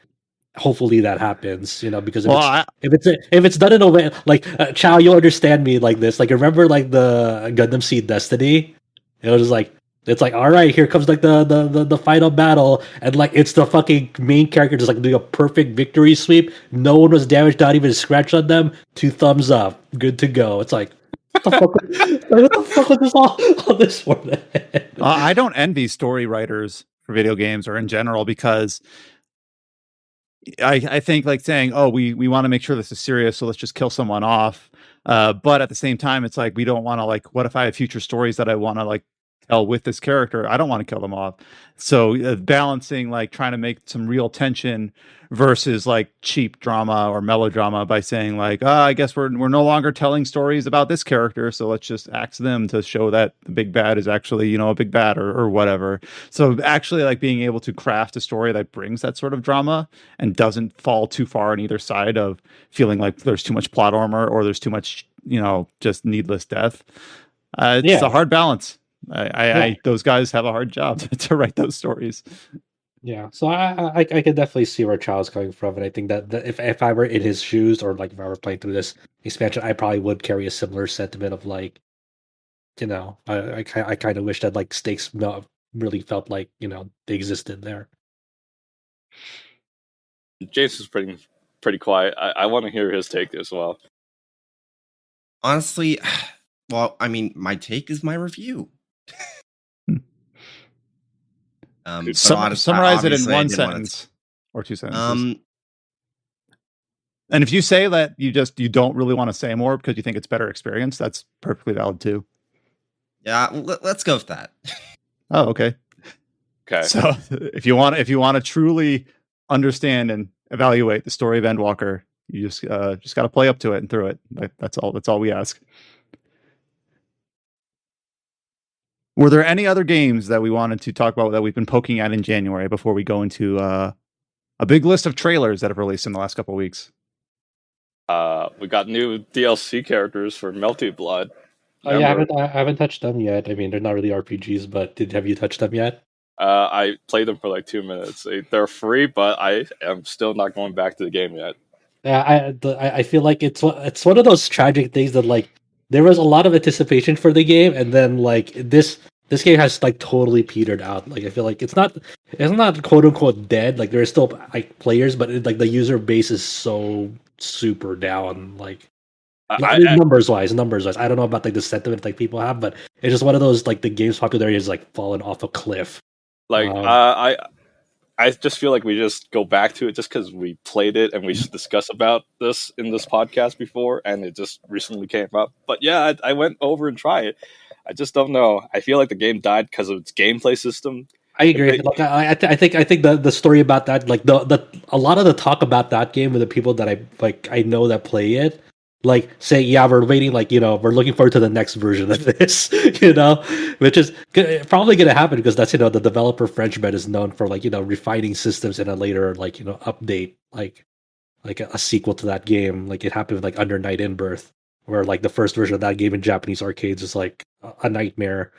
B: hopefully that happens, you know, because if it's done in a way like Chow, you'll understand me like this. Like remember like the Gundam Seed Destiny? It was just like it's like all right, here comes like the final battle, and like it's the fucking main character just like doing a perfect victory sweep. No one was damaged, not even a scratch on them. 2 thumbs up, good to go. It's like what the fuck? What the fuck was this all this for?
A: I don't envy story writers for video games or in general because I think like saying, oh, we want to make sure this is serious, so let's just kill someone off. But at the same time, it's like we don't want to like, what if I have future stories that I want to like tell with this character? I don't want to kill them off. So balancing like trying to make some real tension versus like cheap drama or melodrama by saying like, I guess we're no longer telling stories about this character, so let's just axe them to show that the big bad is actually, you know, a big bad or whatever. So actually like being able to craft a story that brings that sort of drama and doesn't fall too far on either side of feeling like there's too much plot armor or there's too much, you know, just needless death. It's a hard balance. Those guys have a hard job to write those stories.
B: Yeah, so I can definitely see where Chow's coming from, and I think that if I were in his shoes or like if I were playing through this expansion, I probably would carry a similar sentiment of like, you know, I kind of wish that like stakes really felt like, you know, they existed there.
D: James is pretty quiet. I want to hear his take as well.
C: Honestly, well, I mean, my take is my review.
A: Summarize it in one sentence or 2 sentences. And if you say that you don't really want to say more because you think it's better experience, that's perfectly valid too.
C: Yeah, let's go with that.
A: Oh, okay.
D: Okay.
A: So if you want to truly understand and evaluate the story of Endwalker, you just got to play up to it and through it. That's all we ask. Were there any other games that we wanted to talk about that we've been poking at in January before we go into a big list of trailers that have released in the last couple of weeks?
D: We got new DLC characters for Melty Blood.
B: Oh yeah, I haven't touched them yet. I mean, they're not really RPGs, but have you touched them yet?
D: I played them for like 2 minutes. They're free, but I am still not going back to the game yet.
B: Yeah, I feel like it's one of those tragic things that like there was a lot of anticipation for the game, and then like this game has like totally petered out. Like I feel like it's not quote unquote dead. Like there are still like players, but like the user base is so super down. Like numbers wise, I don't know about like the sentiment like people have, but it's just one of those like the game's popularity is like fallen off a cliff.
D: Like I just feel like we just go back to it just because we played it and we discussed about this in this podcast before, and it just recently came up. But yeah, I went over and tried it. I just don't know. I feel like the game died because of its gameplay system.
B: I agree. Like I think the story about that, like the a lot of the talk about that game with the people that I know that play it, like say, yeah, we're waiting, like, you know, we're looking forward to the next version of this, you know, which is probably going to happen because that's, you know, the developer Frenchman is known for like, you know, refining systems in a later like, you know, update. Like like a sequel to that game. Like it happened with like Under Night in Birth, where like the first version of that game in Japanese arcades is like a nightmare,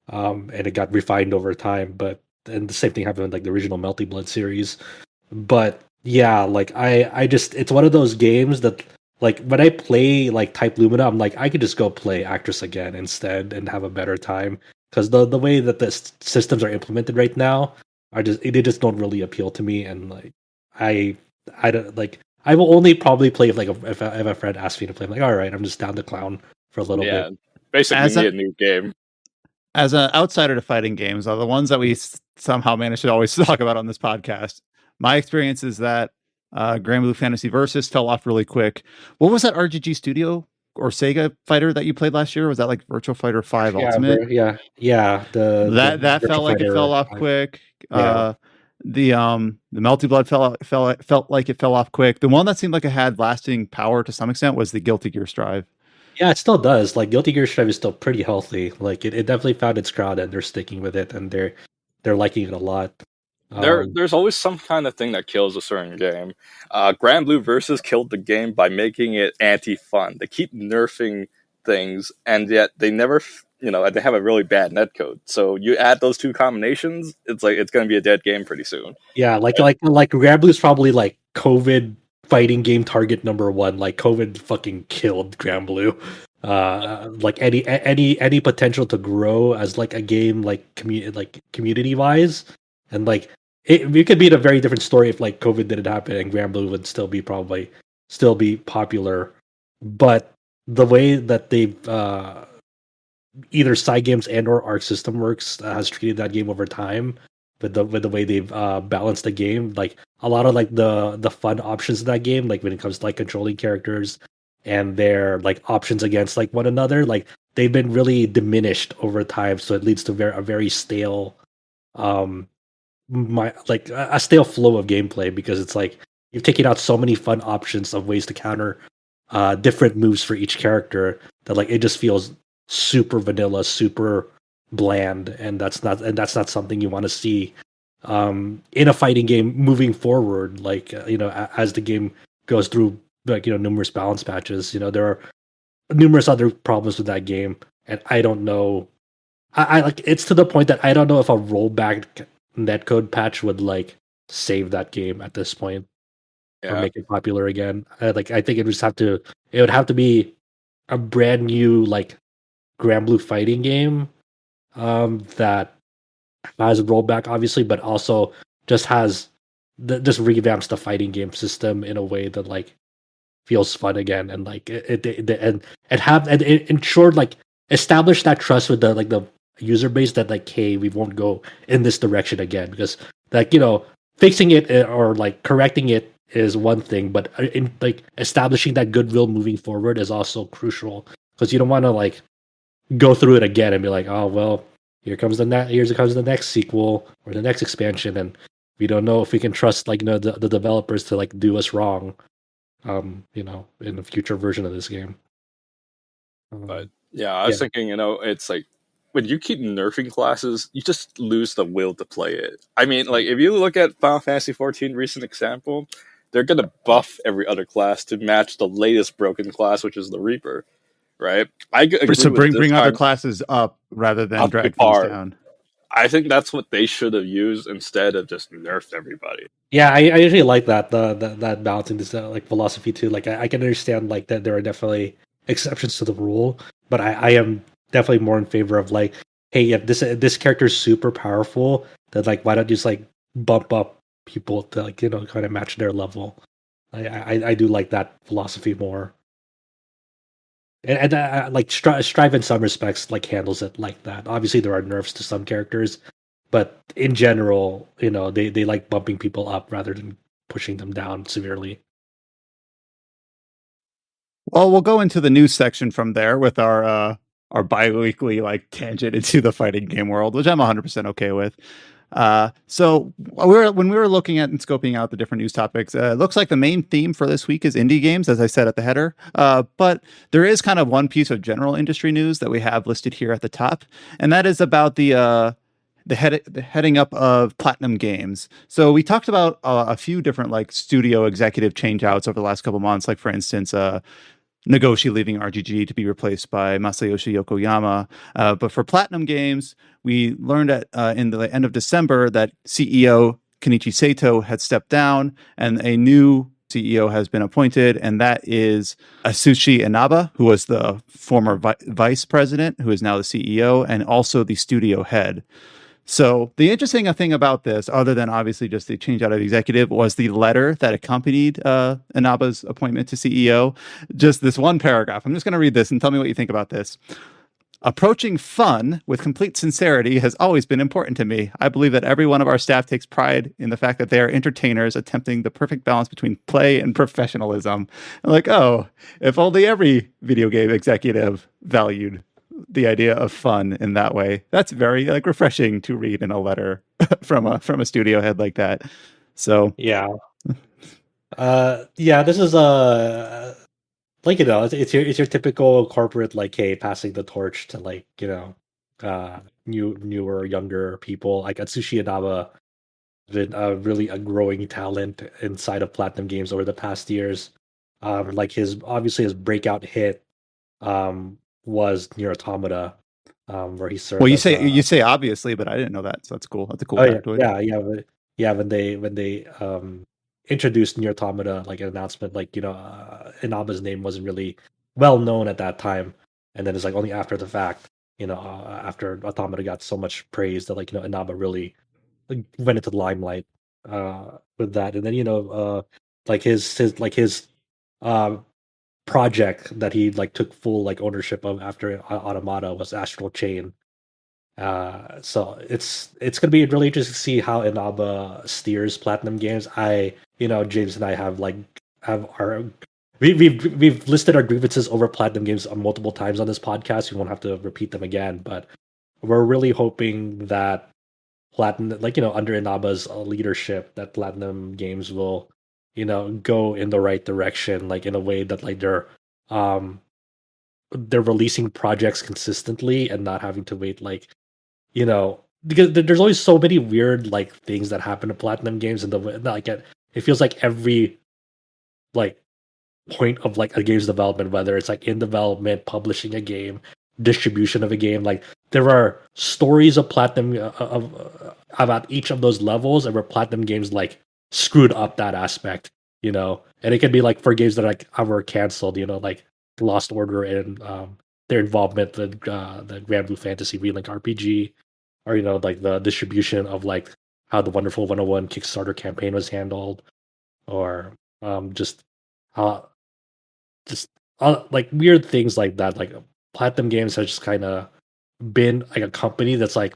B: and it got refined over time. But and the same thing happened with like the original Melty Blood series. But yeah, like I just it's one of those games that like when I play like Type Lumina, I'm like I could just go play Actress again instead and have a better time because the way that the systems are implemented right now are just they just don't really appeal to me, and like I I don't like I will only probably play if like if a friend asks me to play. I'm like, all right, I'm just down to clown for a little
D: Yeah,
B: bit.
D: basically
A: As
D: need
A: a
D: a new game.
A: as an outsider to fighting games, are the ones that we somehow manage to always talk about on this podcast. My experience is that Grand Blue Fantasy Versus fell off really quick. What was that RGG Studio or Sega fighter that you played last year? Was that like Virtual Fighter 5
B: Yeah,
A: Ultimate?
B: yeah.
A: That
B: Virtua
A: felt like it fell
B: Fighter.
A: off quick.
B: Yeah,
A: The Melty Blood felt like it fell off quick. The one that seemed like it had lasting power to some extent was the Guilty Gear Strive.
B: yeah, it still does. Like Guilty Gear Strive is still pretty healthy. Like it definitely found its crowd, and they're sticking with it, and they're liking it a lot.
D: There's always some kind of thing that kills a certain game. Grand Blue Versus killed the game by making it anti-fun. They keep nerfing things, and yet they never, they have a really bad netcode. So you add those two combinations, it's like it's going to be a dead game pretty soon.
B: Yeah, like Grand Blue's probably like COVID fighting game target number one. Like COVID fucking killed Grand Blue. Like any potential to grow as like a game like community wise, and like it could be a very different story if like COVID didn't happen and Grand Blue would still be probably still be popular. But the way that they've either side games and or Arc System Works has treated that game over time with the way they've balanced the game. Like a lot of like the fun options in that game, like when it comes to like controlling characters and their like options against like one another, like they've been really diminished over time. So it leads to a very stale, a stale flow of gameplay because it's like you've taken out so many fun options of ways to counter different moves for each character that like it just feels super vanilla, super bland, and that's not something you want to see in a fighting game moving forward. Like as the game goes through like numerous balance patches, there are numerous other problems with that game, and I don't know. I like it's to the point that I don't know if a rollback netcode patch would like save that game at this point or
D: Yeah.
B: make it popular again. I think it would have to be a brand new like Grand Blue fighting game that has a rollback obviously, but also just has just revamps the fighting game system in a way that like feels fun again, and like and ensure like establish that trust with the user base that like hey, we won't go in this direction again, because like fixing it or like correcting it is one thing, but in like establishing that goodwill moving forward is also crucial, because you don't want to like go through it again and be like, oh well, here comes the next sequel or the next expansion, and we don't know if we can trust like the developers to like do us wrong in a future version of this game.
D: But yeah, I was thinking, it's like when you keep nerfing classes, you just lose the will to play it. I mean, like if you look at Final Fantasy 14 recent example, they're gonna buff every other class to match the latest broken class, which is the Reaper, right? I agree
A: So
D: with
A: bring
D: this
A: other
D: time
A: classes up rather than
D: up to
A: drag things
D: par.
A: down.
D: I think that's what they should have used instead of just nerfed everybody.
B: Yeah, I usually like that that balancing this like philosophy too. Like I can understand like that there are definitely exceptions to the rule, but I am definitely more in favor of like, hey, if this character is super powerful, then like why don't you just like bump up people to like kind of match their level. I do like that philosophy more. And like Strive in some respects like handles it like that. Obviously, there are nerfs to some characters, but in general, they like bumping people up rather than pushing them down severely.
A: Well, we'll go into the news section from there with our bi-weekly like tangent into the fighting game world, which I'm 100% okay with. So when we were looking at and scoping out the different news topics, it looks like the main theme for this week is indie games, as I said at the header. But there is kind of one piece of general industry news that we have listed here at the top, and that is about the the heading up of Platinum Games. So we talked about a few different like studio executive changeouts over the last couple months. Like for instance, Nagoshi leaving RGG to be replaced by Masayoshi Yokoyama. But for Platinum Games, we learned at in the end of December that CEO Kenichi Sato had stepped down, and a new CEO has been appointed, and that is Atsushi Inaba, who was the former vice president, who is now the CEO, and also the studio head. So the interesting thing about this, other than obviously just the change out of the executive, was the letter that accompanied Inaba's appointment to CEO. Just this one paragraph. I'm just going to read this and tell me what you think about this. Approaching fun with complete sincerity has always been important to me. I believe that every one of our staff takes pride in the fact that they are entertainers attempting the perfect balance between play and professionalism. I'm like, oh, if only every video game executive valued the idea of fun in that way. That's very like refreshing to read in a letter from a studio head like that. So
B: Yeah. This is like it's your typical corporate like, hey, passing the torch to like newer younger people. Like Atsushi Inaba been really a growing talent inside of Platinum Games over the past years. Like his breakout hit was Near Automata, where he served.
A: Well, you
B: as
A: say obviously, but I didn't know that, so that's cool. That's a cool
B: Oh
A: factoid.
B: when they introduced Near Automata, like an announcement, like Inaba's name wasn't really well known at that time, and then it's like only after the fact, after Automata got so much praise that like Inaba really like, went into the limelight with that, and then like his uh project that he like took full like ownership of after Automata was Astral Chain. So it's gonna be really interesting to see how Inaba steers Platinum Games. James and I have our we've listed our grievances over Platinum Games multiple times on this podcast. We won't have to repeat them again, but we're really hoping that Platinum, like under Inaba's leadership, that Platinum Games will go in the right direction, like in a way that like um they're releasing projects consistently and not having to wait like because there's always so many weird like things that happen to Platinum Games, and it feels like every like point of like a game's development, whether it's like in development, publishing a game, distribution of a game, like there are stories of Platinum about each of those levels, and where Platinum Games like screwed up that aspect, and it could be like for games that like were canceled, like Lost Order and their involvement with the Grand Blue Fantasy Relink RPG, or like the distribution of like how the Wonderful 101 Kickstarter campaign was handled, or just uh just like weird things like that. Like Platinum Games has just kind of been like a company that's like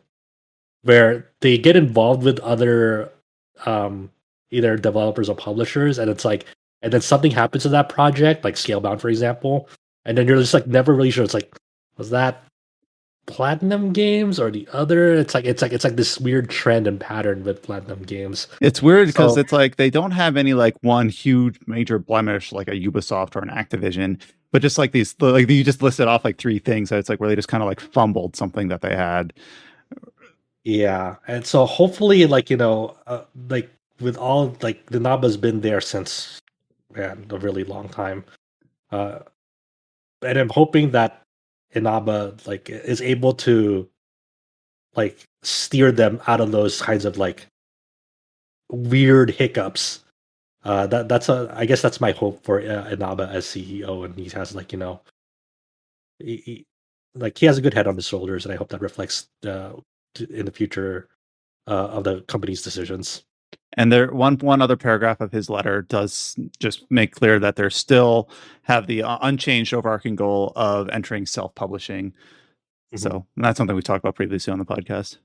B: where they get involved with other either developers or publishers, and it's like, and then something happens to that project, like Scalebound for example, and then you're just like never really sure. It's like, was that Platinum Games or the other? It's like this weird trend and pattern with Platinum Games.
A: It's weird because
B: So
A: it's like they don't have any like one huge major blemish like a Ubisoft or an Activision, but just like these, like you just listed off like three things. So it's like where they just kind of like fumbled something that they had.
B: yeah, and so hopefully, like like with all like the Naba's been there since a really long time, uh, and I'm hoping that Inaba like is able to like steer them out of those kinds of like weird hiccups. I guess that's my hope for Inaba as CEO, and he has like like he has a good head on his shoulders, and I hope that reflects in the future of the company's decisions.
A: And there, one other paragraph of his letter does just make clear that they still have the unchanged overarching goal of entering self-publishing. So that's something we talked about previously on the podcast.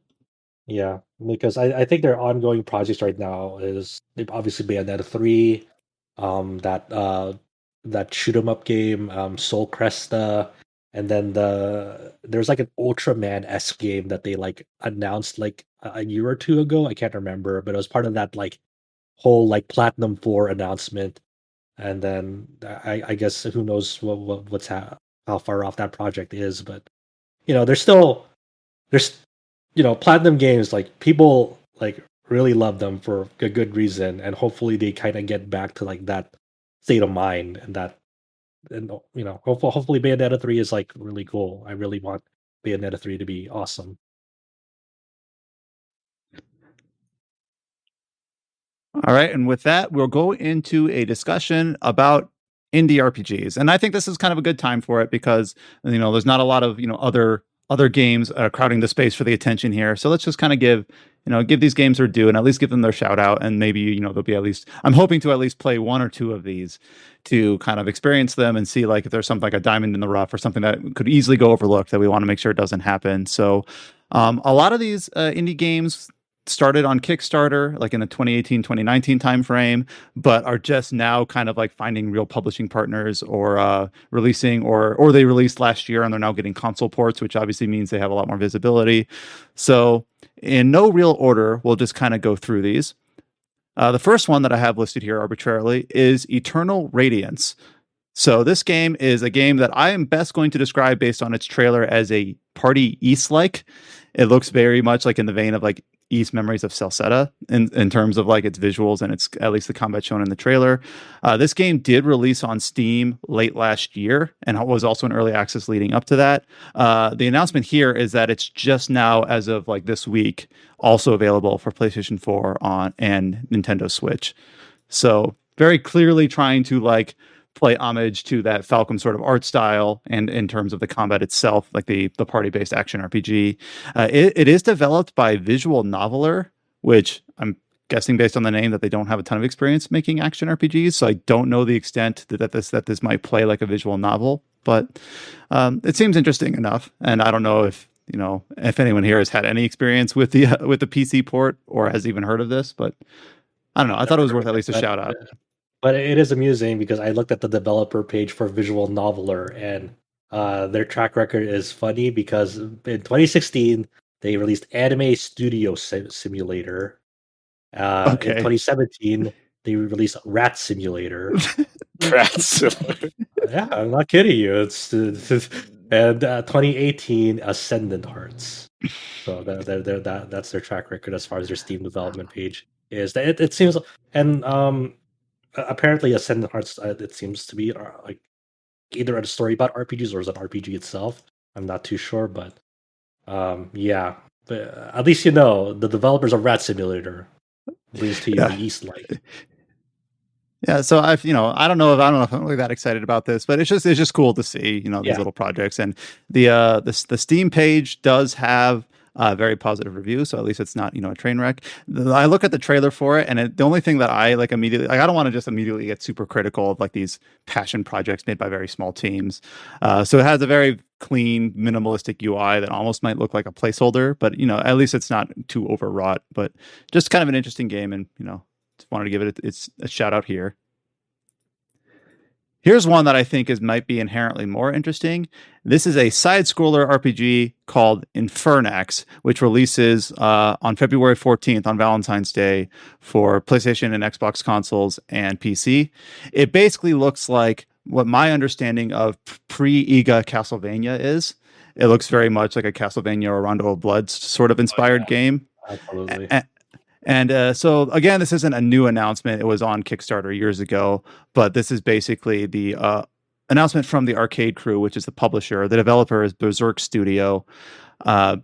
B: Yeah, because I think their ongoing projects right now is they've obviously Bayonetta 3, that shoot 'em up game, Soul Cresta, and then there's like an Ultraman-esque game that they like announced like a year or two ago. I can't remember, but it was part of that like whole like Platinum 4 announcement. And then I guess who knows how far off that project is, but there's Platinum Games, like people like really love them for a good reason, and hopefully they kind of get back to like that state of mind and that, and hopefully Bayonetta 3 is like really cool. I really want Bayonetta 3 to be awesome.
A: All right, and with that, we'll go into a discussion about indie RPGs, and I think this is kind of a good time for it because there's not a lot of other games crowding the space for the attention here. So let's just kind of give these games their due and at least give them their shout out, and maybe there'll be at least, I'm hoping to at least play one or two of these to kind of experience them and see like if there's something like a diamond in the rough or something that could easily go overlooked that we want to make sure it doesn't happen. So a lot of these indie games started on Kickstarter like in the 2018-2019 timeframe, but are just now kind of like finding real publishing partners or releasing or they released last year and they're now getting console ports, which obviously means they have a lot more visibility. So in no real order, we'll just kind of go through these. The first one that I have listed here arbitrarily is Eternal Radiance. So this game is a game that I am best going to describe based on its trailer as a party East-like. It looks very much like in the vein of like East Memories of Celceta in terms of like its visuals and its at least the combat shown in the trailer. This game did release on Steam late last year and was also in early access leading up to that. The announcement here is that it's just now, as of like this week, also available for PlayStation 4 and Nintendo Switch. So very clearly trying to like play homage to that Falcom sort of art style, and in terms of the combat itself, like the party-based action RPG. It is developed by Visual Noveler, which I'm guessing based on the name that they don't have a ton of experience making action RPGs, so I don't know the extent that this might play like a visual novel, but it seems interesting enough, and I don't know if anyone here has had any experience with the PC port or has even heard of this, but I don't know. I thought it was worth at least a shout out.
B: But it is amusing because I looked at the developer page for Visual Noveler, and their track record is funny because in 2016 they released Anime Studio Simulator.
A: Okay.
B: In 2017 they released Rat Simulator.
D: Rat Simulator.
B: Yeah, I'm not kidding you. It's and 2018 Ascendant Hearts. So that's their track record as far as their Steam development page is. It seems, and apparently Ascendant Hearts, it seems to be like either a story about RPGs or is an RPG itself. I'm not too sure, but yeah. But at least the developers of Rat Simulator brings to you the East like.
A: Yeah, so I don't know if I'm really that excited about this, but it's just cool to see these little projects, and the Steam page does have very positive reviews, so at least it's not a train wreck. I look at the trailer for it, and the only thing that I like immediately, like I don't want to just immediately get super critical of like these passion projects made by very small teams. So it has a very clean, minimalistic UI that almost might look like a placeholder, but at least it's not too overwrought. But just kind of an interesting game, and just wanted to give it its a shout out here. Here's one that I think might be inherently more interesting. This is a side-scroller RPG called Infernax, which releases on February 14th on Valentine's Day for PlayStation and Xbox consoles and PC. It basically looks like what my understanding of pre-Iga Castlevania is. It looks very much like a Castlevania or Rondo of Blood sort of inspired game.
B: Absolutely.
A: And so again, this isn't a new announcement. It was on Kickstarter years ago, but this is basically the announcement from the Arcade Crew, which is the publisher. The developer is Berserk Studio,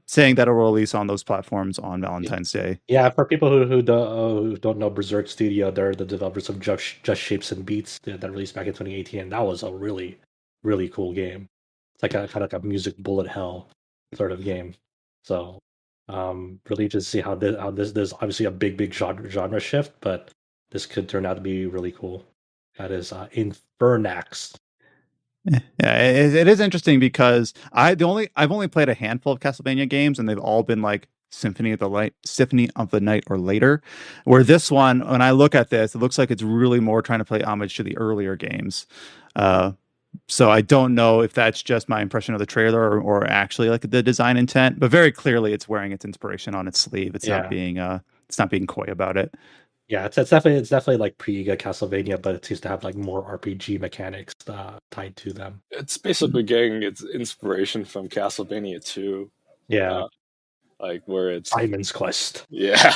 A: saying that it will release on those platforms on Valentine's Day.
B: Yeah, for people who don't know Berserk Studio, they're the developers of Just Shapes and Beats that released back in 2018, and that was a really, really cool game. It's like kind of like a music bullet hell sort of game. So really just see how this there's obviously a big genre shift, but this could turn out to be really cool. That is Infernax.
A: Yeah, it is interesting because I've only played a handful of Castlevania games, and they've all been like Symphony of the Night or later. Where this one, when I look at this, it looks like it's really more trying to play homage to the earlier games. So I don't know if that's just my impression of the trailer or actually like the design intent, but very clearly it's wearing its inspiration on its sleeve. It's not being coy about it.
B: Yeah, it's definitely like pre-Iga Castlevania, but it seems to have like more RPG mechanics tied to them.
D: It's basically getting its inspiration from Castlevania 2.
B: Yeah.
D: like where it's
B: Simon's Quest.
D: yeah.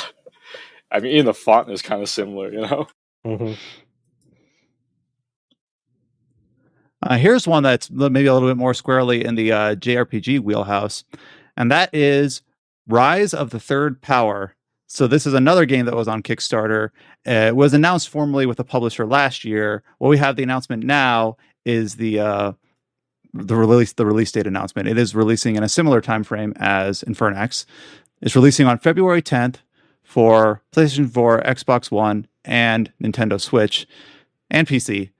D: I mean, even the font is kind of similar, you know.
B: Mm-hmm.
A: Here's one that's maybe a little bit more squarely in the JRPG wheelhouse, and that is Rise of the Third Power. So this is another game that was on Kickstarter. It was announced formally with the publisher last year. What we have the announcement now is the release date announcement. It is releasing in a similar time frame as Infernax. It's releasing on February 10th for PlayStation 4, Xbox One, and Nintendo Switch, and PC.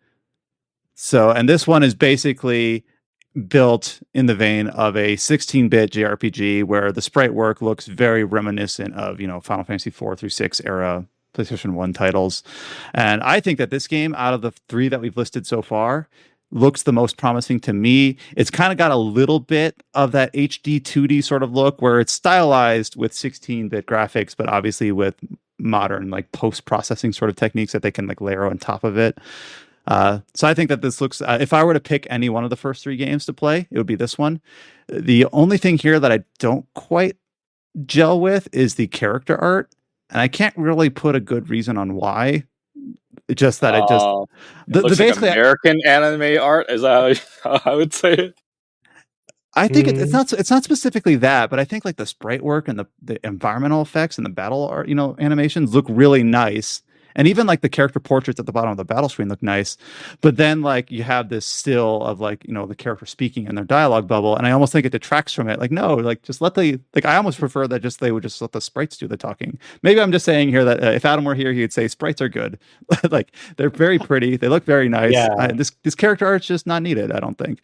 A: So, and this one is basically built in the vein of a 16-bit JRPG where the sprite work looks very reminiscent of, Final Fantasy 4 through 6 era PlayStation 1 titles. And I think that this game, out of the 3 that we've listed so far, looks the most promising to me. It's kind of got a little bit of that HD 2D sort of look where it's stylized with 16-bit graphics, but obviously with modern like post-processing sort of techniques that they can like layer on top of it. So I think that this looks, if I were to pick any one of the first 3 games to play, it would be this one. The only thing here that I don't quite gel with is the character art. And I can't really put a good reason on why. It's just that
D: it looks like American anime art. Is that how I would say it?
A: I think it's not specifically that, but I think like the sprite work and the environmental effects and the battle art, animations look really nice. And even like the character portraits at the bottom of the battle screen look nice. But then like you have this still of like, the character speaking in their dialogue bubble. And I almost think it detracts from it. Like, no, like just let I almost prefer that they would just let the sprites do the talking. Maybe I'm just saying here that if Adam were here, he'd say sprites are good. Like they're very pretty. They look very nice.
B: Yeah.
A: This character art's just not needed, I don't think.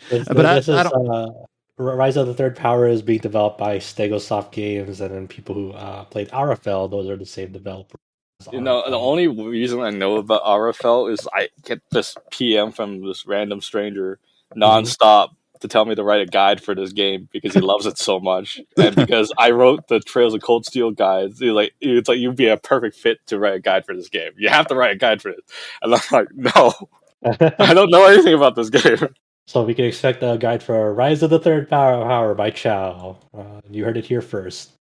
B: Rise of the Third Power is being developed by Stegosoft Games, and then people who played Arafel, those are the same developers.
D: The only reason I know about Arafel is I get this PM from this random stranger nonstop to tell me to write a guide for this game because he loves it so much, and because I wrote the Trails of Cold Steel guides. It's like you'd be a perfect fit to write a guide for this game. You have to write a guide for this, and I'm like, no, I don't know anything about this game.
B: So we can expect a guide for Rise of the Third Power by Chow. You heard it here first.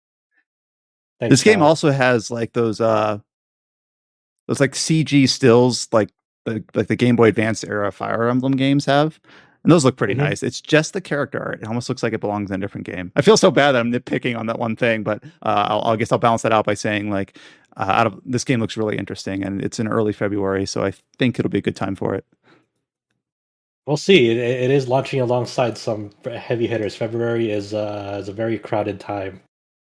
A: Thanks, this game also has like those like CG stills like the Game Boy Advance era Fire Emblem games have. And those look pretty nice. It's just the character art. It almost looks like it belongs in a different game. I feel so bad that I'm nitpicking on that one thing, but I guess I'll balance that out by saying like this game looks really interesting, and it's in early February, so I think it'll be a good time for it.
B: We'll see. It is launching alongside some heavy hitters. February is a very crowded time.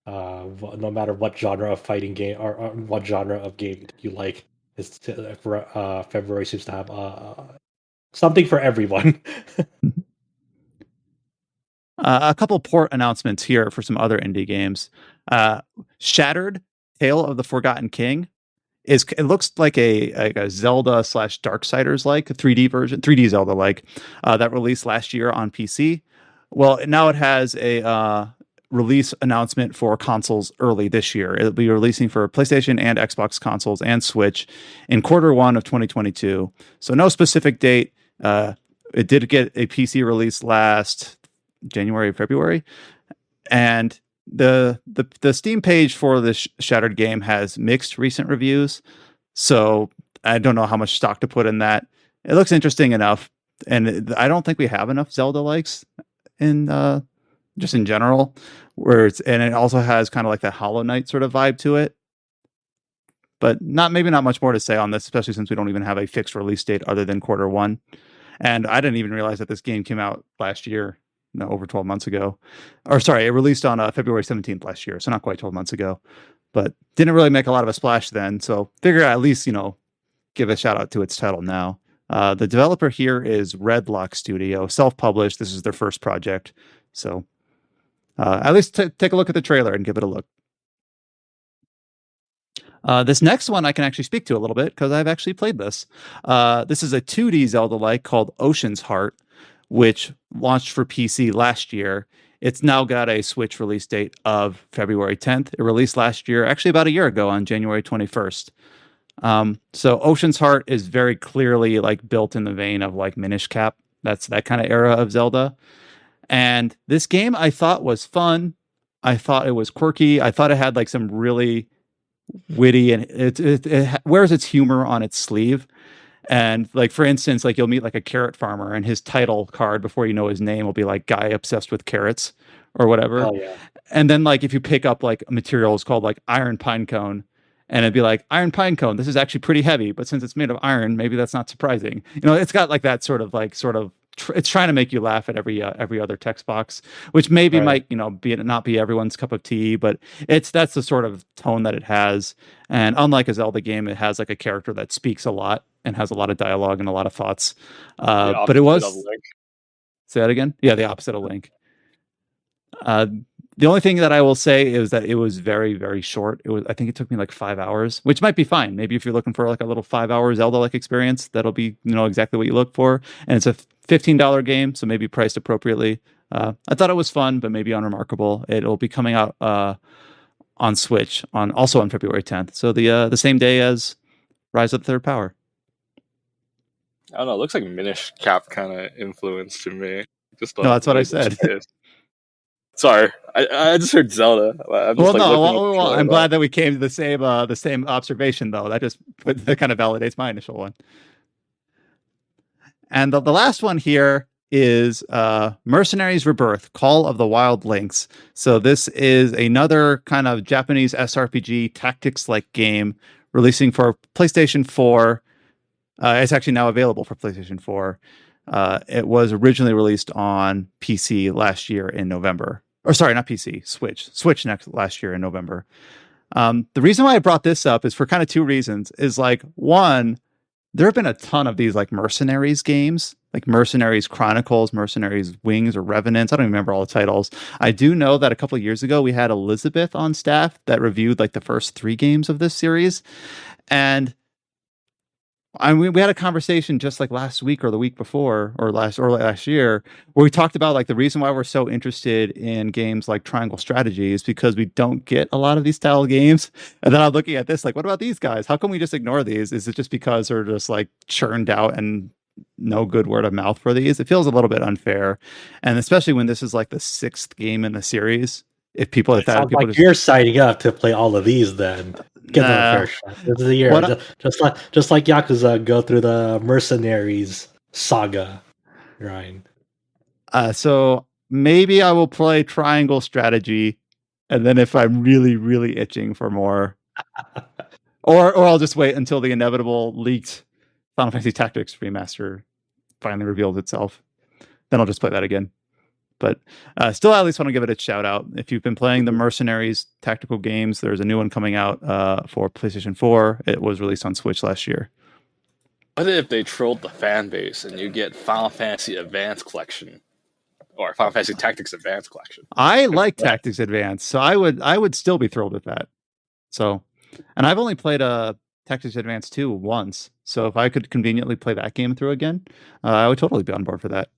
B: No matter what genre of fighting game or what genre of game you like, February seems to have something for everyone.
A: A couple port announcemements here for some other indie games. Shattered: Tale of the Forgotten King it looks like a Zelda / Darksiders like 3D version, 3D Zelda like that released last year on PC. Well, now it has a release announcement for consoles early this year. It'll be releasing for PlayStation and Xbox consoles and Switch in Q1 of 2022. So no specific date. It did get a PC release last January, February, and the Steam page for this Shattered game has mixed recent reviews. So I don't know how much stock to put in that. It looks interesting enough, and I don't think we have enough Zelda likes in just in general, and it also has kind of like that Hollow Knight sort of vibe to it. But maybe not much more to say on this, especially since we don't even have a fixed release date other than Q1. And I didn't even realize that this game came out last year, over 12 months ago. Or sorry, it released on February 17th last year, so not quite 12 months ago. But didn't really make a lot of a splash then, so figure at least, give a shout out to its title now. The developer here is Redlock Studio, self-published. This is their first project. So at least take a look at the trailer and give it a look. This next one I can actually speak to a little bit because I've actually played this. This is a 2D Zelda-like called Ocean's Heart, which launched for PC last year. It's now got a Switch release date of February 10th. It released last year, actually about a year ago on January 21st. So Ocean's Heart is very clearly like built in the vein of like Minish Cap. That's that kind of era of Zelda. And this game I thought was fun. I thought it was quirky. I thought it had like some really witty, and it wears its humor on its sleeve. And like, for instance, like you'll meet like a carrot farmer, and his title card before you know his name will be like "guy obsessed with carrots" or whatever.
B: Oh yeah.
A: And then like if you pick up like materials called like iron pine cone, and it'd be like iron pine cone, this is actually pretty heavy, but since it's made of iron, maybe that's not surprising. It's got like that sort of it's trying to make you laugh at every other text box, which maybe
B: Right.
A: might be not be everyone's cup of tea, but that's the sort of tone that it has. And unlike a Zelda game, it has like a character that speaks a lot and has a lot of dialogue and a lot of thoughts. But it
D: opposite of
A: was
D: Link.
A: say that again. Yeah, the opposite of Link. The only thing that I will say is that it was very, very short. I think it took me like 5 hours, which might be fine. Maybe if you're looking for like a little 5 hour Zelda-like experience, that'll be, exactly what you look for. And it's a $15 game, so maybe priced appropriately. I thought it was fun, but maybe unremarkable. It'll be coming out on Switch also on February 10th. So the same day as Rise of the Third Power.
D: I don't know. It looks like Minish Cap kind of influence to me. Just
A: No, that's what I said.
D: Sorry, I just heard Zelda. I'm just,
A: I'm glad that we came to the same observation, though. That kind of validates my initial one. And the last one here is Mercenaries Rebirth, Call of the Wild Links. So this is another kind of Japanese SRPG tactics-like game releasing for PlayStation 4. It's actually now available for PlayStation 4. It was originally released on PC last year in November. Or sorry, not PC, Switch. Switch last year in November. The reason why I brought this up is for kind of two reasons. Is like, one, there have been a ton of these like Mercenaries games, like Mercenaries Chronicles, Mercenaries Wings, or Revenants. I don't even remember all the titles. I do know that a couple of years ago we had Elizabeth on staff that reviewed like the first 3 games of this series. And we had a conversation just like last week or the week before or last year where we talked about like the reason why we're so interested in games like Triangle Strategy is because we don't get a lot of these style games. And then I'm looking at this like, what about these guys? How come we just ignore these? Is it just because they're just like churned out and no good word of mouth for these? It feels a little bit unfair. And especially when this is like the 6th game in the series. If people
B: It sounds like you're signing up to play all of these, then give them a fair shot. This is the year, just like Yakuza, go through the Mercenaries saga, Ryan.
A: So maybe I will play Triangle Strategy, and then if I'm really, really itching for more, or I'll just wait until the inevitable leaked Final Fantasy Tactics remaster finally reveals itself. Then I'll just play that again. But still, I at least want to give it a shout out. If you've been playing the Mercenaries tactical games, there's a new one coming out for PlayStation 4. It was released on Switch last year.
D: What if they trolled the fan base and you get Final Fantasy Advance Collection or Final Fantasy Tactics Advance Collection?
A: I like Tactics Advance, so I would still be thrilled with that. So, and I've only played Tactics Advance 2 once, so if I could conveniently play that game through again, I would totally be on board for that.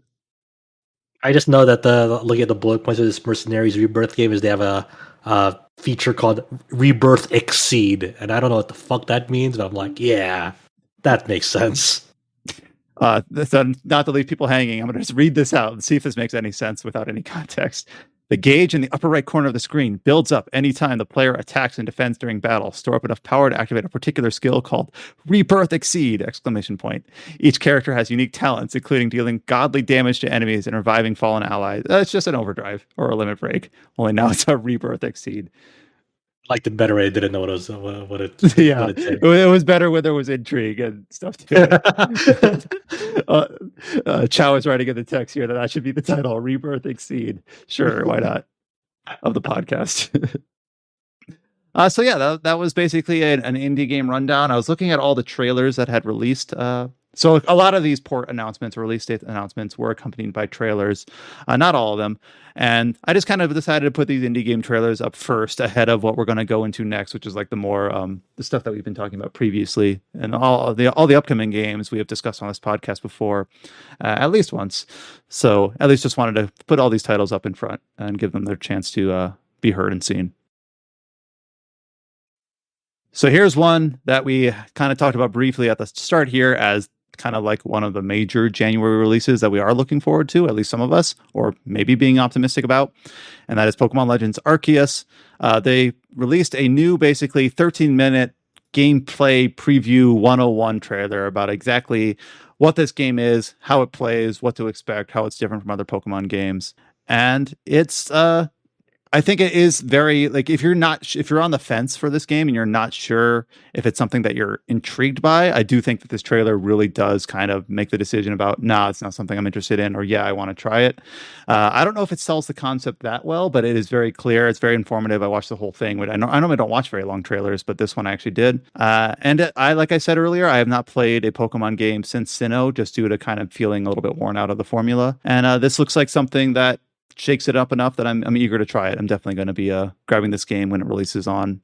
B: I just know that look at the bullet points of this Mercenaries Rebirth game is they have a feature called Rebirth Exceed, and I don't know what the fuck that means, but I'm like, yeah, that makes sense.
A: So not to leave people hanging, I'm going to just read this out and see if this makes any sense without any context. The gauge in the upper right corner of the screen builds up anytime the player attacks and defends during battle. Store up enough power to activate a particular skill called Rebirth Exceed! Each character has unique talents, including dealing godly damage to enemies and reviving fallen allies. It's just an overdrive or a limit break. Only now it's a Rebirth Exceed.
B: I liked it better when I didn't know what it
A: yeah,
B: what it said.
A: It was better when there was intrigue and stuff too. Chow is writing in the text here that should be the title, Rebirth Exceed. Sure, why not? Of the podcast. So yeah, that was basically an indie game rundown. I was looking at all the trailers that had released. So a lot of these port announcements, release date announcements, were accompanied by trailers. Not all of them. And I just kind of decided to put these indie game trailers up first ahead of what we're going to go into next, which is like the more the stuff that we've been talking about previously, and all the upcoming games we have discussed on this podcast before, at least once. So at least just wanted to put all these titles up in front and give them their chance to be heard and seen. So here's one that we kind of talked about briefly at the start here as kind of like one of the major January releases that we are looking forward to, at least some of us, or maybe being optimistic about, and that is Pokemon Legends Arceus. They released a new, basically 13-minute gameplay preview 101 trailer about exactly what this game is, how it plays, what to expect, how it's different from other Pokemon games. And it's I think it is very, like, if you're on the fence for this game and you're not sure if it's something that you're intrigued by, I do think that this trailer really does kind of make the decision about, nah, it's not something I'm interested in, or yeah, I want to try it. I don't know if it sells the concept that well, but it is very clear. It's very informative. I watched the whole thing. I normally don't watch very long trailers, but this one I actually did. Like I said earlier, I have not played a Pokemon game since Sinnoh, just due to kind of feeling a little bit worn out of the formula. And this looks like something that shakes it up enough that I'm eager to try it. I'm definitely going to be grabbing this game when it releases on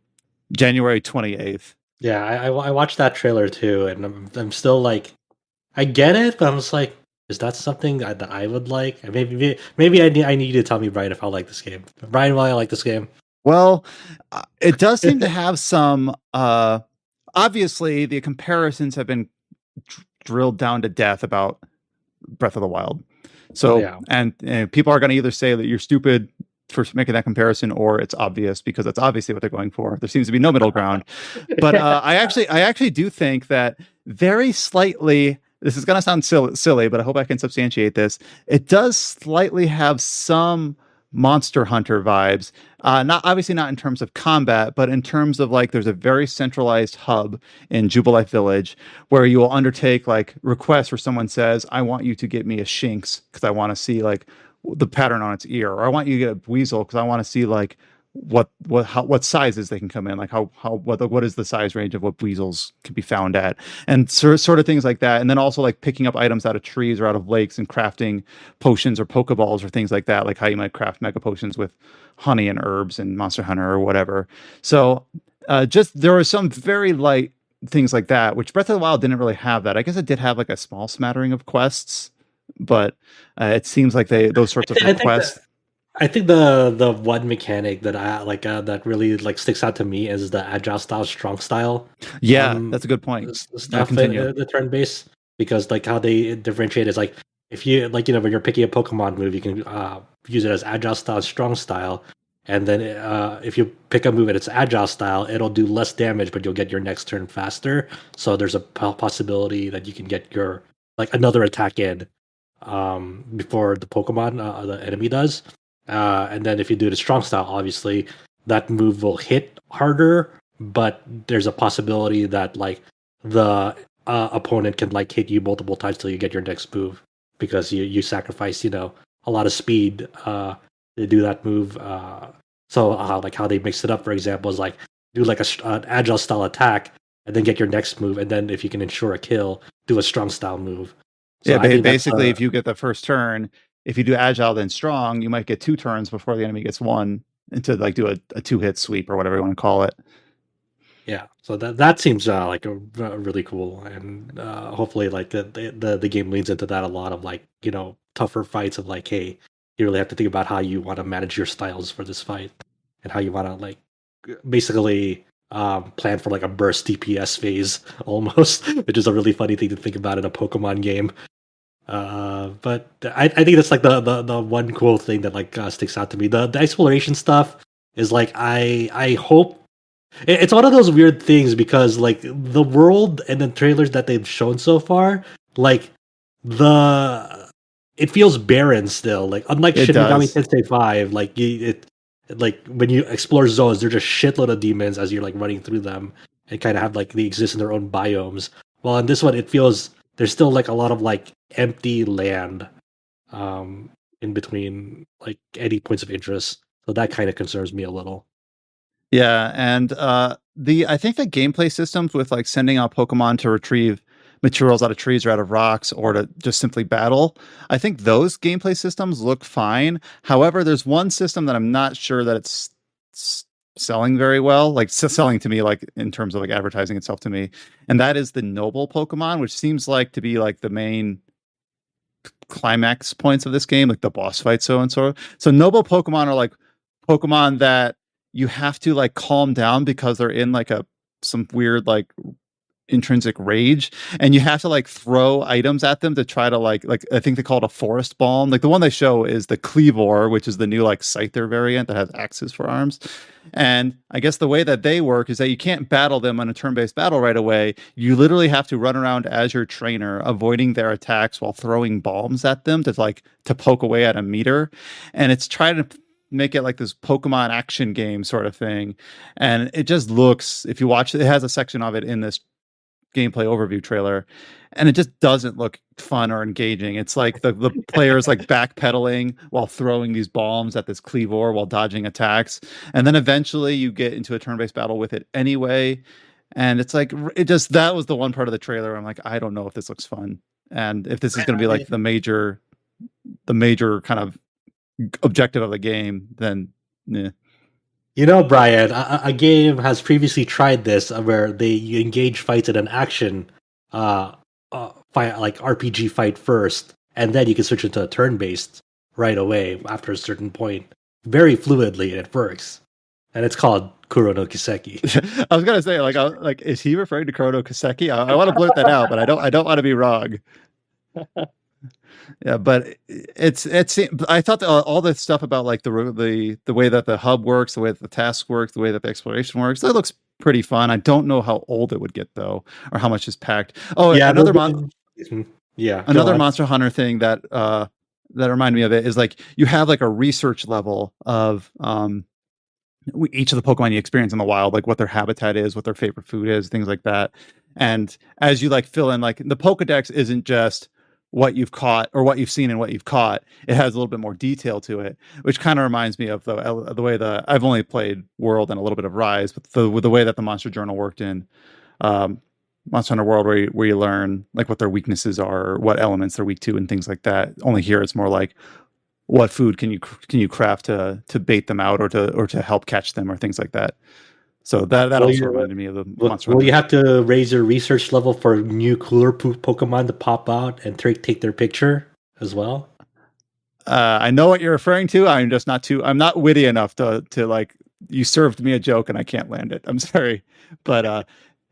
A: January 28th.
B: Yeah, I watched that trailer too, and I'm still like, I get it, but I'm just like, is that something that I would like? Maybe I need you to tell me, Brian, if I like this game. Brian, why I like this game?
A: Well, it does seem to have some. Obviously, the comparisons have been drilled down to death about Breath of the Wild. So,
B: Yeah.
A: and people are going to either say that you're stupid for making that comparison, or it's obvious because that's obviously what they're going for. There seems to be no middle ground. But I actually do think that very slightly, this is going to sound silly, but I hope I can substantiate this. It does slightly have some Monster Hunter vibes. Not in terms of combat, but in terms of, like, there's a very centralized hub in Jubilife Village where you will undertake like requests where someone says, I want you to get me a Shinx because I want to see like the pattern on its ear, or I want you to get a Weasel because I want to see like what sizes they can come in, like what is the size range of what weasels can be found at, and sort of things like that. And then also like picking up items out of trees or out of lakes and crafting potions or Pokeballs or things like that, like how you might craft mega potions with honey and herbs and Monster Hunter or whatever. So just there are some very light things like that, which Breath of the Wild didn't really have that. I guess it did have like a small smattering of quests, but it seems like those sorts of quests.
B: I think the one mechanic that I like that really like sticks out to me is the agile style, strong style.
A: Yeah, that's a good point.
B: Stuff the turn base, because like how they differentiate is like, if you like, when you're picking a Pokemon move, you can use it as agile style, strong style, and then if you pick a move and it's agile style, it'll do less damage, but you'll get your next turn faster. So there's a possibility that you can get your like another attack in before the Pokemon the enemy does. And then if you do the strong style, obviously that move will hit harder, but there's a possibility that like the opponent can like hit you multiple times till you get your next move, because you sacrifice a lot of speed to do that move. So like how they mix it up, for example, is like do like an agile style attack and then get your next move, and then if you can ensure a kill, do a strong style move. So
A: yeah, basically, if you get the first turn, if you do agile then strong, you might get 2 turns before the enemy gets 1, and to like do a 2-hit sweep or whatever you want to call it.
B: Yeah, so that seems like a really cool, and hopefully like the game leans into that a lot of like tougher fights of like, hey, you really have to think about how you want to manage your styles for this fight, and how you want to like basically plan for like a burst DPS phase almost, which is a really funny thing to think about in a Pokemon game. But I think that's like the one cool thing that like sticks out to me. The exploration stuff is like, I hope it's one of those weird things, because like the world and the trailers that they've shown so far, like it feels barren still. Like unlike Shin Megami Tensei 5, like like when you explore zones, they're just shitload of demons as you're like running through them, and kind of have like they exist in their own biomes. Well, in this one, it feels there's still like a lot of like empty land in between like any points of interest. So that kind of concerns me a little.
A: Yeah, and I think the gameplay systems with like sending out Pokemon to retrieve materials out of trees or out of rocks, or to just simply battle, I think those gameplay systems look fine. However, there's one system that I'm not sure that it's selling very well, like selling to me, like in terms of like advertising itself to me, and that is the noble Pokemon, which seems like to be like the main climax points of this game, like the boss fight. So noble Pokemon are like Pokemon that you have to like calm down because they're in like some weird like intrinsic rage, and you have to like throw items at them to try to like I think they call it a forest balm. Like the one they show is the Cleavor, which is the new like Scyther variant that has axes for arms. And I guess the way that they work is that you can't battle them on a turn-based battle right away. You literally have to run around as your trainer, avoiding their attacks while throwing bombs at them to poke away at a meter. And it's trying to make it like this Pokemon action game sort of thing. And it just looks, if you watch it has a section of it in this gameplay overview trailer, and it just doesn't look fun or engaging. It's like the players like backpedaling while throwing these bombs at this Cleavor while dodging attacks, and then eventually you get into a turn-based battle with it anyway. And it's like that was the one part of the trailer where I'm like, I don't know if this looks fun, and if this is going to be like the major kind of objective of the game, then yeah.
B: You know, Brian, a game has previously tried this where you engage fights in an action fight, like RPG fight first, and then you can switch into a turn-based right away after a certain point, very fluidly, and it works. And it's called Kuro no Kiseki.
A: I was gonna say, like, is he referring to Kuro no Kiseki? I want to blurt that out, but I don't want to be wrong. Yeah, but it's. I thought that all the stuff about like the way that the hub works, the way that the tasks work, the way that the exploration works, that looks pretty fun. I don't know how old it would get though, or how much is packed. Oh, yeah, another Monster Hunter thing that reminded me of it is like you have like a research level of each of the Pokemon you experience in the wild, like what their habitat is, what their favorite food is, things like that. And as you like fill in, like the Pokedex isn't just what you've caught or what you've seen and what you've caught. It has a little bit more detail to it, which kind of reminds me of the way I've only played World and a little bit of Rise, but the way that the Monster Journal worked in Monster Hunter World, where you learn like what their weaknesses are, or what elements they're weak to, and things like that. Only here it's more like what food can you craft to bait them out or to help catch them or things like that. So that also reminded me of the Monster Hunter.
B: Will you have to raise your research level for new cooler Pokemon to pop out and take their picture as well?
A: I know what you're referring to. I'm just I'm not witty enough to like, you served me a joke and I can't land it. I'm sorry. But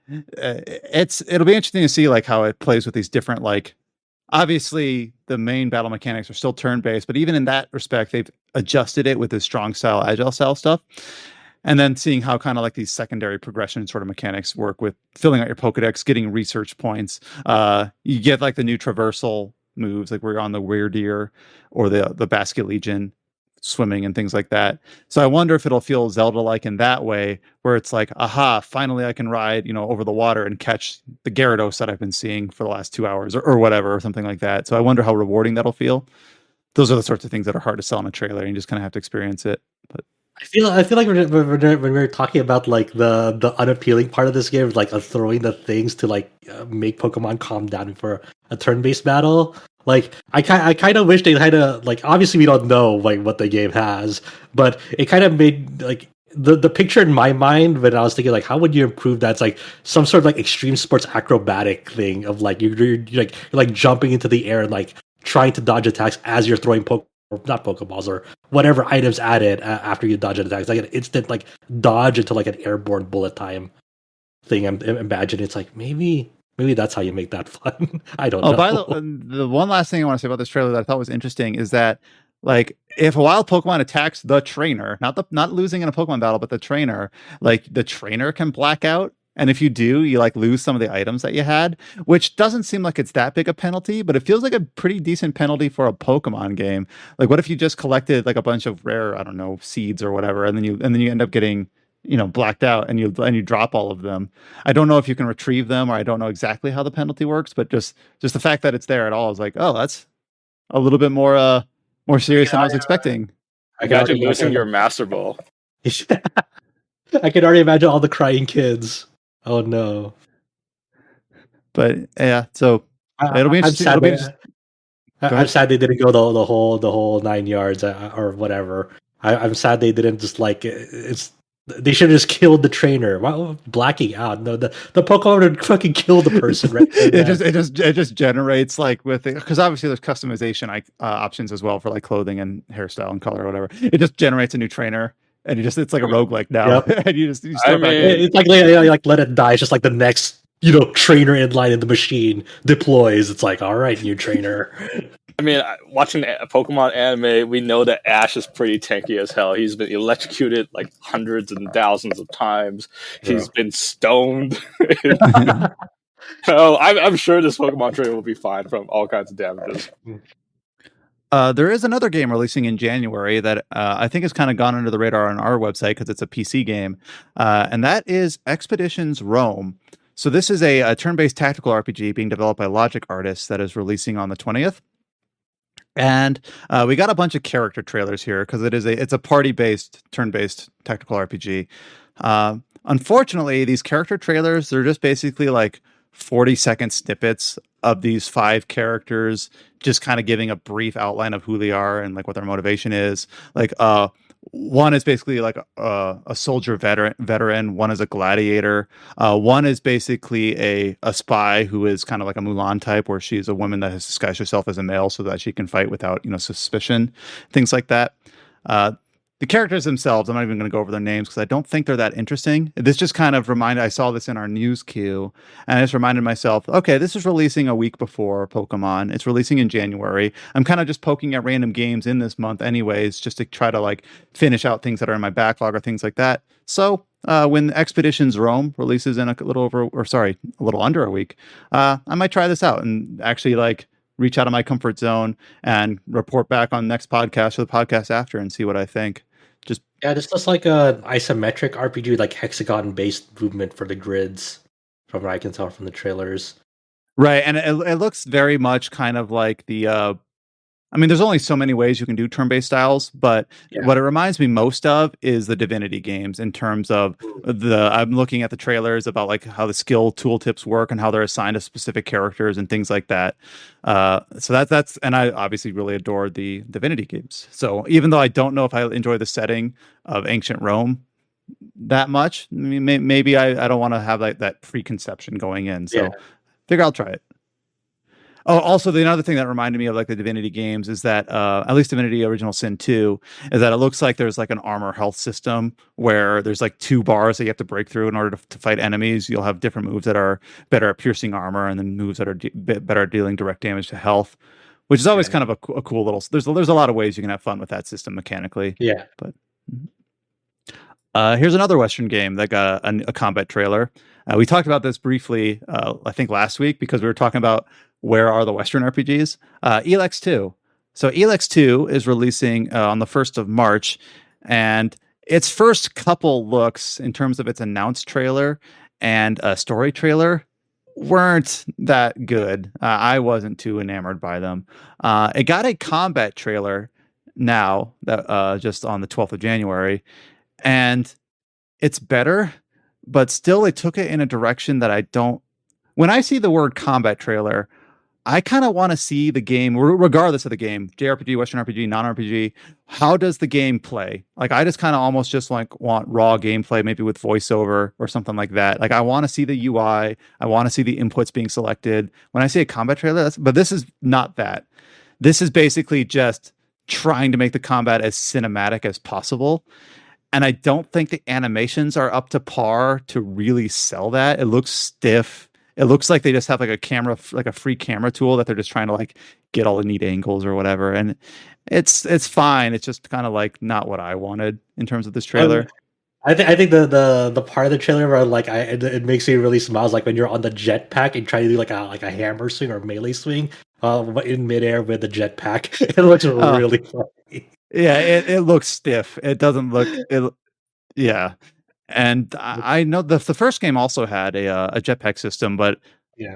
A: it'll be interesting to see like how it plays with these different, like, obviously the main battle mechanics are still turn-based, but even in that respect, they've adjusted it with the strong style, agile style stuff. And then seeing how kind of like these secondary progression sort of mechanics work with filling out your Pokedex, getting research points. You get like the new traversal moves, like where you're on the Weirdeer or the Basket Legion swimming and things like that. So I wonder if it'll feel Zelda-like in that way, where it's like, aha, finally I can ride, over the water and catch the Gyarados that I've been seeing for the last 2 hours or whatever, or something like that. So I wonder how rewarding that'll feel. Those are the sorts of things that are hard to sell in a trailer, and you just kind of have to experience it. But
B: I feel like when we're talking about like the unappealing part of this game, like throwing the things to like make Pokemon calm down for a turn-based battle. Like I kind of wish they kind of like, obviously we don't know like what the game has, but it kind of made like the picture in my mind when I was thinking like, how would you improve that? It's like some sort of like extreme sports acrobatic thing of like you're like jumping into the air and like trying to dodge attacks as you're throwing not Pokeballs or whatever items added after you dodge an attack. It's like an instant like dodge into like an airborne bullet time thing. I'm imagining it's like maybe that's how you make that fun. I don't know.
A: By the one last thing I want to say about this trailer that I thought was interesting is that, like, if a wild Pokemon attacks the trainer, not losing in a Pokemon battle, but the trainer, like the trainer can black out. And if you do, you like lose some of the items that you had, which doesn't seem like it's that big a penalty, but it feels like a pretty decent penalty for a Pokemon game. Like, what if you just collected like a bunch of rare, I don't know, seeds or whatever, and then you end up getting, blacked out and you drop all of them. I don't know if you can retrieve them, or I don't know exactly how the penalty works, but just the fact that it's there at all is like, oh, that's a little bit more serious than I was expecting.
D: Imagine losing your Master Ball.
B: I can already imagine all the crying kids. Oh no!
A: But yeah, so it'll be interesting.
B: I'm sad they didn't go the whole 9 yards or whatever. I'm sad they didn't just like it's. They should have just killed the trainer. Wow, blacking out. No, the Pokemon would fucking kill the person. Right?
A: it just generates like with it, because obviously there's customization options as well for like clothing and hairstyle and color or whatever. It just generates a new trainer. And it's like a roguelike now.
B: Yep.
A: And you
B: it's like let it die. It's just like the next trainer in line in the machine deploys. It's like, all right, new trainer.
D: I mean, watching a Pokemon anime, we know that Ash is pretty tanky as hell. He's been electrocuted like hundreds and thousands of times. He's been stoned. So I'm sure this Pokemon trainer will be fine from all kinds of damages.
A: There is another game releasing in January that I think has kind of gone under the radar on our website because it's a PC game, and that is Expeditions Rome. So this is a turn-based tactical RPG being developed by Logic Artists that is releasing on the 20th. And we got a bunch of character trailers here because it's a party-based, turn-based tactical RPG. Unfortunately, these character trailers, they're just basically like 40-second snippets of these 5 characters just kind of giving a brief outline of who they are and like what their motivation is. Like one is basically like a soldier veteran, one is a gladiator, one is basically a spy who is kind of like a Mulan type, where she's a woman that has disguised herself as a male so that she can fight without suspicion, things like that. The characters themselves, I'm not even going to go over their names because I don't think they're that interesting. This just kind of I saw this in our news queue, and I just reminded myself, okay, this is releasing a week before Pokemon. It's releasing in January. I'm kind of just poking at random games in this month anyways, just to try to like finish out things that are in my backlog or things like that. So when Expeditions Rome releases in a little under a week, I might try this out and actually like reach out of my comfort zone and report back on next podcast or the podcast after and see what I think.
B: This looks like a isometric RPG, like hexagon-based movement for the grids, from what I can tell from the trailers.
A: Right, and it looks very much kind of like the. I mean, there's only so many ways you can do turn-based styles, but what it reminds me most of is the Divinity games in terms of I'm looking at the trailers about like how the skill tooltips work and how they're assigned to specific characters and things like that. So that's and I obviously really adored the Divinity games. So even though I don't know if I enjoy the setting of ancient Rome that much, I mean, maybe I don't want to have like that preconception going in. So figure I'll try it. Oh, also the another thing that reminded me of like the Divinity games is that at least Divinity Original Sin 2 is that it looks like there's like an armor health system where there's like 2 bars that you have to break through in order to fight enemies. You'll have different moves that are better at piercing armor and then moves that are better at dealing direct damage to health, which is always kind of a cool little. There's a lot of ways you can have fun with that system mechanically.
B: Yeah,
A: but here's another Western game that got a combat trailer. We talked about this briefly, I think last week, because we were talking about where are the Western RPGs. Elex II. So Elex II is releasing on the 1st of March, and its first couple looks in terms of its announced trailer and a story trailer weren't that good. I wasn't too enamored by them. It got a combat trailer now that just on the 12th of January, and it's better, but still it took it in a direction that I don't. When I see the word combat trailer, I kind of want to see the game, regardless of the game, JRPG, Western RPG, non-RPG. How does the game play? Like, I just kind of almost just like want raw gameplay, maybe with voiceover or something like that. Like, I want to see the UI. I want to see the inputs being selected. When I see a combat trailer, but this is not that. This is basically just trying to make the combat as cinematic as possible. And I don't think the animations are up to par to really sell that. It looks stiff. It looks like they just have like a camera, like a free camera tool that they're just trying to like get all the neat angles or whatever. And it's fine. It's just kind of like not what I wanted in terms of this trailer.
B: I think the part of the trailer where like it makes me really smile is like when you're on the jetpack and try to do like a hammer swing or melee swing in midair with the jetpack. It looks really funny.
A: Yeah, it looks stiff. It doesn't look it. Yeah. And I know the first game also had a jetpack system, but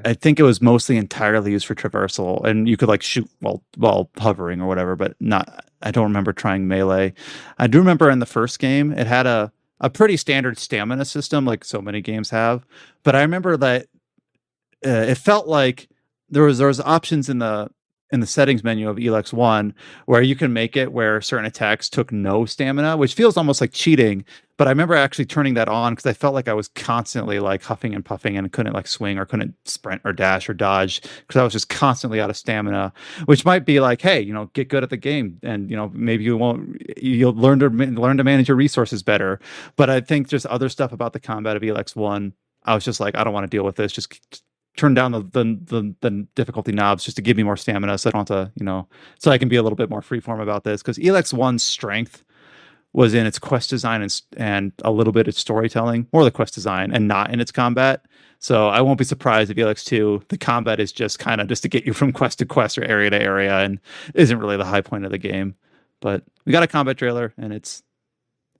A: I think it was mostly entirely used for traversal, and you could like shoot while hovering or whatever. But not, I don't remember trying melee. I do remember in the first game it had a pretty standard stamina system, like so many games have. But I remember that it felt like there was options in the settings menu of Elex 1 where you can make it where certain attacks took no stamina, which feels almost like cheating. But I remember actually turning that on because I felt like I was constantly like huffing and puffing and couldn't like swing or couldn't sprint or dash or dodge because I was just constantly out of stamina, which might be like, hey, get good at the game and, maybe you'll learn to manage your resources better. But I think just other stuff about the combat of Elex 1 I was just like, I don't want to deal with this. Just turn down the difficulty knobs just to give me more stamina, so I don't have to, so I can be a little bit more freeform about this. Because Elex 1's strength was in its quest design and a little bit its storytelling, more the quest design, and not in its combat. So I won't be surprised if Elex 2, the combat is just kind of just to get you from quest to quest or area to area, and isn't really the high point of the game. But we got a combat trailer, and it's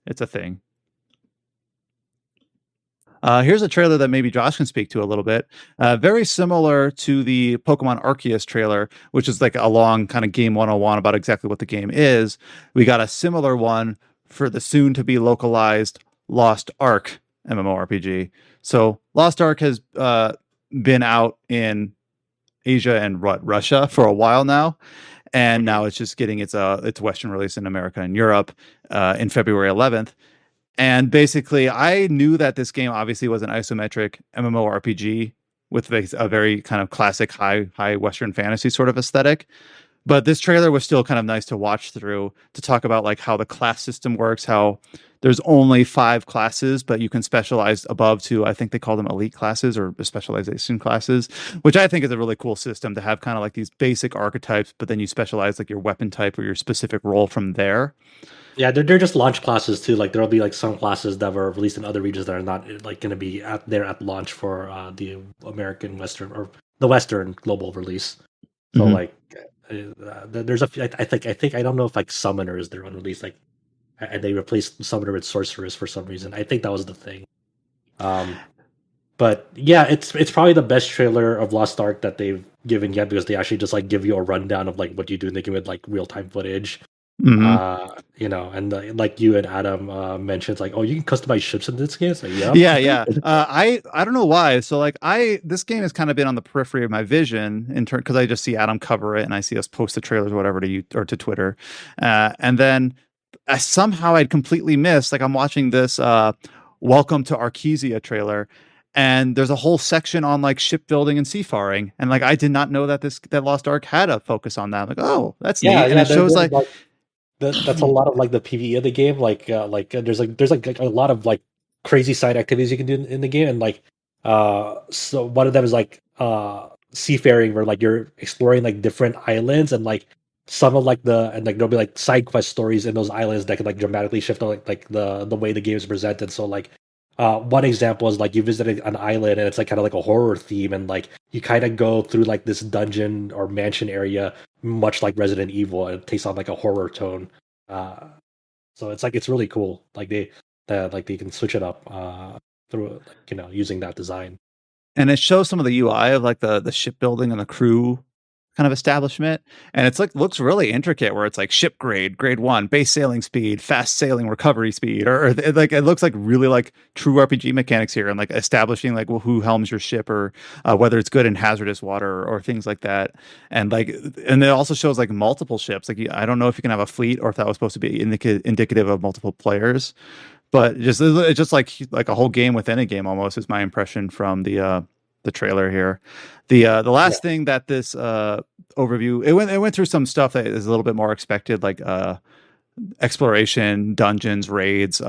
A: a thing. Here's a trailer that maybe Josh can speak to a little bit. Very similar to the Pokemon Arceus trailer, which is like a long kind of game 101 about exactly what the game is. We got a similar one for the soon to be localized Lost Ark MMORPG. So Lost Ark has been out in Asia and Russia for a while now. And now it's just getting its Western release in America and Europe in February 11th. And basically, I knew that this game obviously was an isometric MMORPG with a very kind of classic high Western fantasy sort of aesthetic. But this trailer was still kind of nice to watch through to talk about like how the class system works, how there's only 5 classes, but you can specialize above to, I think they call them elite classes or specialization classes, which I think is a really cool system to have kind of like these basic archetypes, but then you specialize like your weapon type or your specific role from there.
B: Yeah, they're just launch classes too. Like there'll be like some classes that were released in other regions that are not like going to be at launch for the American Western or the Western global release. So like there's I think I don't know if like Summoner is their own release, like, and they replaced Summoner with Sorceress for some reason. I think that was the thing. But yeah, it's probably the best trailer of Lost Ark that they've given yet, because they actually just like give you a rundown of like what you do, and they give it like real time footage. And like you and Adam mentioned, like, oh, you can customize ships in this game. So
A: yeah. I don't know why. So like this game has kind of been on the periphery of my vision in turn, because I just see Adam cover it and I see us post the trailers or whatever to Twitter, and then somehow I'd completely missed. Like I'm watching this Welcome to Arkesia trailer, and there's a whole section on like shipbuilding and seafaring, and like I did not know that Lost Ark had a focus on that. I'm like, oh, that's neat, and it shows like.
B: That's a lot of like the PvE of the game. Like there's a lot of like crazy side activities you can do in the game, and like so one of them is like seafaring, where like you're exploring like different islands, and like some of like there'll be like side quest stories in those islands that can like dramatically shift like the way the game is presented. So like one example is like you visited an island and it's like kind of like a horror theme, and like you kind of go through like this dungeon or mansion area, much like Resident Evil, and it takes on like a horror tone. So it's really cool. Like they can switch it up through using that design.
A: And it shows some of the UI of like the shipbuilding and the crew kind of establishment, and it's like looks really intricate, where it's like ship grade 1, base sailing speed, fast sailing recovery speed, or like it looks like really like true RPG mechanics here, and like establishing like who helms your ship, or whether it's good in hazardous water or things like that. And it also shows like multiple ships. Like I don't know if you can have a fleet or if that was supposed to be indicative of multiple players, but it's just like a whole game within a game almost is my impression from the trailer here. The last thing that this overview, it went through some stuff that is a little bit more expected, like exploration, dungeons, raids,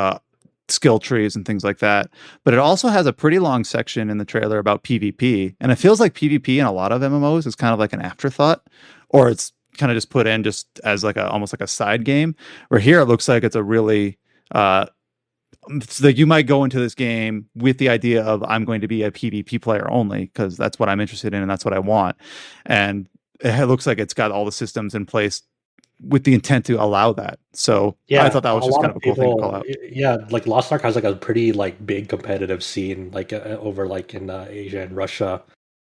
A: skill trees, and things like that. But it also has a pretty long section in the trailer about PvP, and it feels like PvP in a lot of MMOs is kind of like an afterthought, or it's kind of just put in just as like almost like a side game. Where here it looks like it's a really so you might go into this game with the idea of I'm going to be a PvP player only, because that's what I'm interested in and that's what I want. And it looks like it's got all the systems in place with the intent to allow that. So I thought that was just kind of a cool thing to call out.
B: Yeah, like Lost Ark has like a pretty like big competitive scene, like over like in Asia and Russia,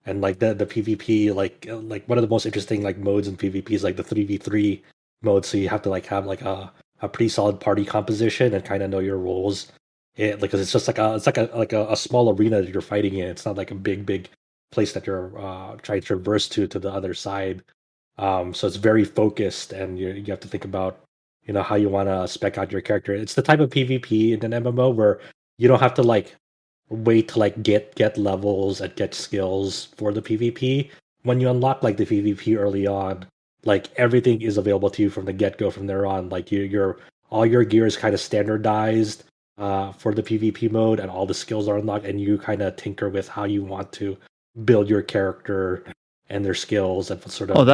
B: and like the PvP, like one of the most interesting like modes in PvP is like the 3v3 mode. So you have to like have like a pretty solid party composition and kind of know your roles. Because it's just like a small arena that you're fighting in. It's not like a big place that you're trying to traverse to the other side. So it's very focused, and you have to think about how you want to spec out your character. It's the type of PvP in an MMO where you don't have to like wait to like get levels and get skills for the PvP. When you unlock like the PvP early on, like everything is available to you from the get-go from there on. Like your all your gear is kind of standardized. for the PvP mode, and all the skills are unlocked, and you kind of tinker with how you want to build your character and their skills and sort
A: Oh,
B: of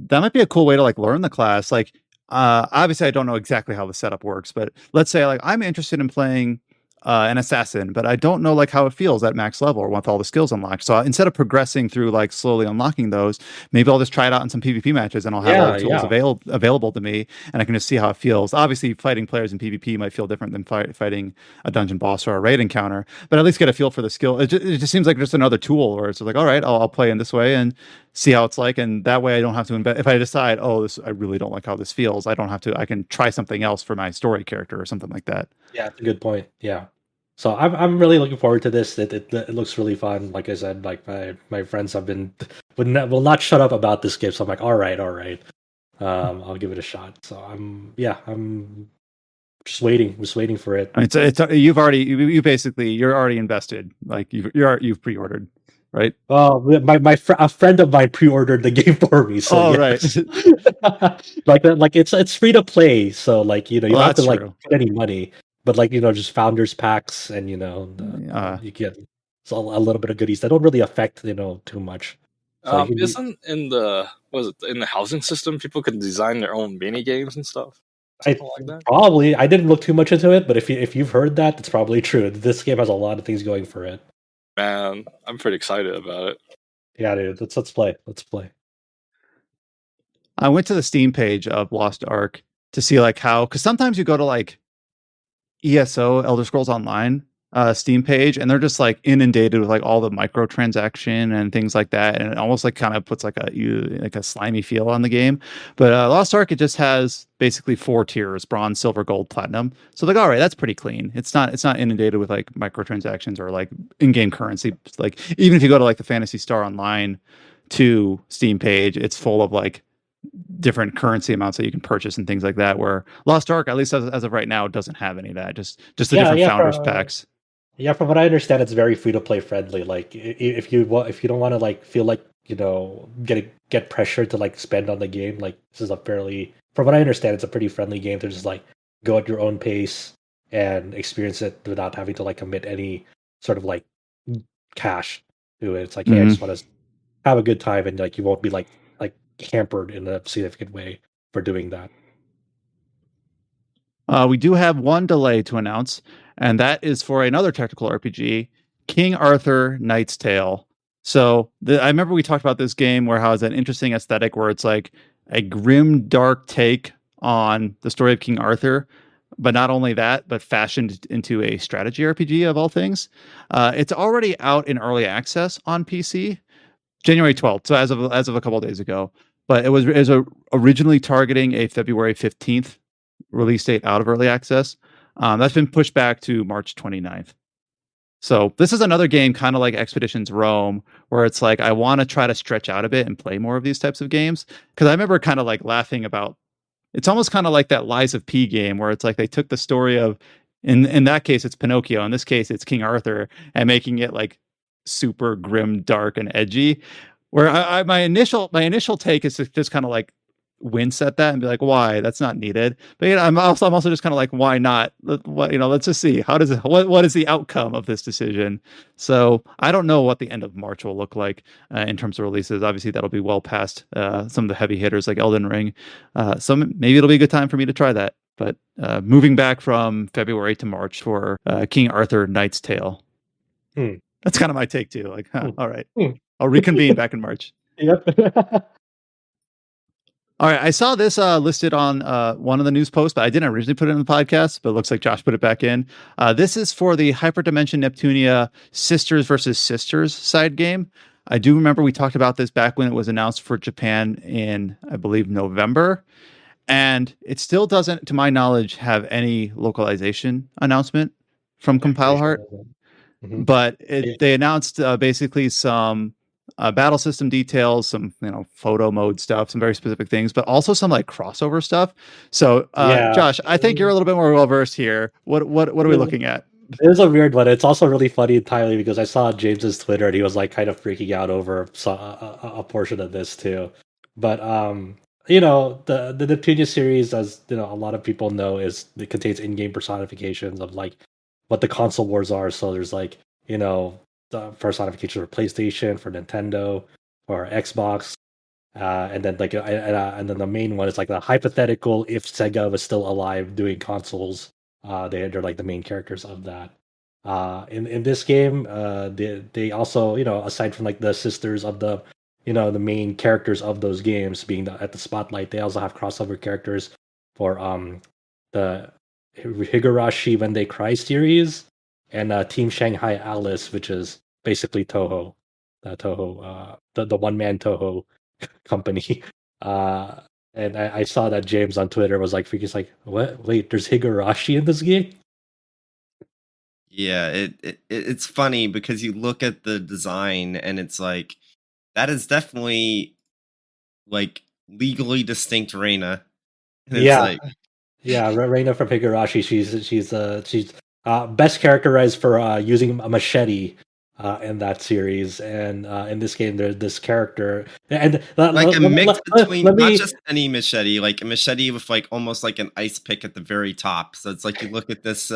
A: that might be a cool way to like learn the class. Like, obviously, I don't know exactly how the setup works, but let's say like I'm interested in playing an assassin, but I don't know like how it feels at max level or with all the skills unlocked. So instead of progressing through like slowly unlocking those, maybe I'll just try it out in some PvP matches, and I'll have all the tools available to me, and I can just see how it feels. Obviously, fighting players in PvP might feel different than fighting a dungeon boss or a raid encounter, but at least get a feel for the skill. It just seems like just another tool where it's like, all right, I'll play in this way and see how it's like, and that way I don't have to invest. If I decide, oh, this I really don't like how this feels, I don't have to. I can try something else for my story character or something like that.
B: Yeah, that's a good point. Yeah. So I'm really looking forward to this. It looks really fun. Like I said, like my friends have been will not shut up about this game. So I'm like, all right. I'll give it a shot. So I'm just waiting for it.
A: It's you're already invested. Like you've pre-ordered, right?
B: Oh, a friend of mine pre-ordered the game for me. So
A: right.
B: like it's free to play. So like you don't have to like put any money. But like just founders packs, and you get a little bit of goodies that don't really affect too much.
D: So isn't in the housing system people can design their own mini games and stuff?
B: Like that? Probably. I didn't look too much into it, but if you've heard that, it's probably true. This game has a lot of things going for it.
D: Man, I'm pretty excited about it.
B: Yeah, dude. Let's play. Let's play.
A: I went to the Steam page of Lost Ark to see like how, because sometimes you go to like ESO Elder Scrolls Online Steam page, and they're just like inundated with like all the microtransaction and things like that, and it almost like kind of puts like a slimy feel on the game. But Lost Ark, it just has basically 4 tiers: bronze, silver, gold, platinum. So like, all right, that's pretty clean. It's not inundated with like microtransactions or like in-game currency. Like even if you go to like the Phantasy Star Online 2 Steam page, it's full of like different currency amounts that you can purchase and things like that, where Lost Ark, at least as of right now, doesn't have any of that. Just the different founders packs.
B: Yeah, from what I understand, it's very free to play friendly. Like if you don't want to like feel like get pressured to like spend on the game, like this is from what I understand, it's a pretty friendly game to just like go at your own pace and experience it without having to like commit any sort of like cash to it. It's like, hey, I just want to have a good time, and like you won't be like hampered in a significant way for doing that.
A: We do have one delay to announce, and that is for another tactical RPG, King Arthur Knight's Tale. So I remember we talked about this game where how it's an interesting aesthetic where it's like a grim, dark take on the story of King Arthur, but not only that, but fashioned into a strategy RPG of all things. It's already out in early access on PC, January 12th, so as of a couple of days ago. But it was originally targeting a February 15th release date out of early access. That's been pushed back to March 29th. So this is another game kind of like Expeditions Rome, where it's like I want to try to stretch out a bit and play more of these types of games. Because I remember kind of like laughing about, it's almost kind of like that Lies of P game, where it's like they took the story of, in that case it's Pinocchio, in this case it's King Arthur, and making it like super grim, dark, and edgy. Where my initial take is to just kind of like wince at that and be like, why? That's not needed. But I'm also just kind of like, why not? Let's just see what is the outcome of this decision. So I don't know what the end of March will look like in terms of releases. Obviously, that'll be well past some of the heavy hitters like Elden Ring. So maybe it'll be a good time for me to try that. But moving back from February to March for King Arthur Knight's Tale. That's kind of my take too. Like, all right. I'll reconvene back in March.
B: Yep.
A: All right. I saw this listed on one of the news posts, but I didn't originally put it in the podcast, but it looks like Josh put it back in. This is for the Hyperdimension Neptunia Sisters versus Sisters side game. I do remember we talked about this back when it was announced for Japan in, I believe, November. And it still doesn't, to my knowledge, have any localization announcement from Compile Heart. But they announced basically some battle system details, some photo mode stuff, some very specific things, but also some like crossover stuff. So Josh, I think you're a little bit more well versed here. What are we looking at?
B: It is a weird one. It's also really funny entirely because I saw James's Twitter and he was like kind of freaking out over a portion of this too. But the Neptunia series, as a lot of people know, it contains in-game personifications of like what the console wars are. So there's like, the personification for PlayStation, for Nintendo, for Xbox, and then and then the main one is like the hypothetical if Sega was still alive doing consoles. They're like the main characters of that. In this game, they also, aside from like the sisters of the main characters of those games being at the spotlight, they also have crossover characters for the Higurashi When They Cry series and Team Shanghai Alice, which is basically Toho, the one man Toho company. Uh, and I saw that James on Twitter was like, freaking like, what? Wait, there's Higurashi in this game?
C: Yeah, it's funny because you look at the design and it's like that is definitely like legally distinct Reina. And it's
B: Yeah,
C: like
B: yeah. Reina from Higurashi. She's best characterized for using a machete in that series, and in this game, there's this character, and
C: like a mix between
B: let
C: not
B: me.
C: just any machete, like a machete with like almost like an ice pick at the very top. So it's like you look at this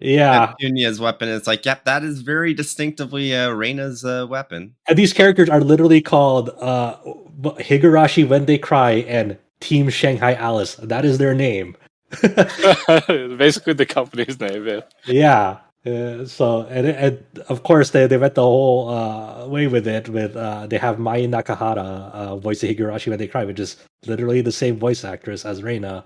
B: Yeah,
C: Neptunia's weapon, and it's like, yep, that is very distinctively Reina's weapon.
B: and these characters are literally called Higurashi When They Cry and Team Shanghai Alice. That is their name.
D: Basically, the company's name. Yeah.
B: Yeah. So and of course they went the whole way with it. With they have Mai Nakahara voice of Higurashi When They Cry, which is literally the same voice actress as Reina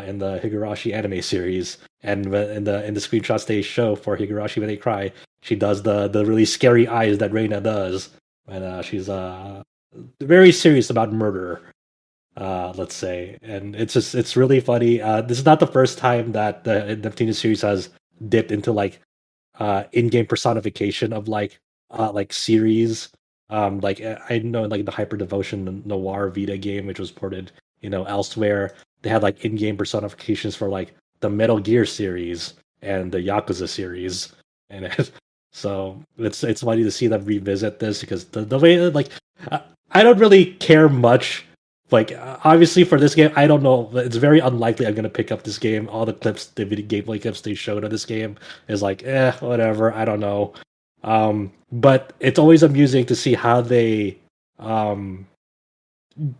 B: in the Higurashi anime series. And in the screenshots they show for Higurashi When They Cry, she does the really scary eyes that Reina does, and she's very serious about murder. Let's say, and it's really funny. This is not the first time that the Neptunia series has dipped into like in-game personification of like series. Like I know like the Hyper Devotion Noir Vita game, which was ported elsewhere. They had like in-game personifications for like the Metal Gear series and the Yakuza series, and so it's funny to see them revisit this because the way like I don't really care much. Like obviously for this game, I don't know. It's very unlikely I'm gonna pick up this game. All the clips, the video gameplay clips they showed of this game is like, whatever. I don't know. But it's always amusing to see how they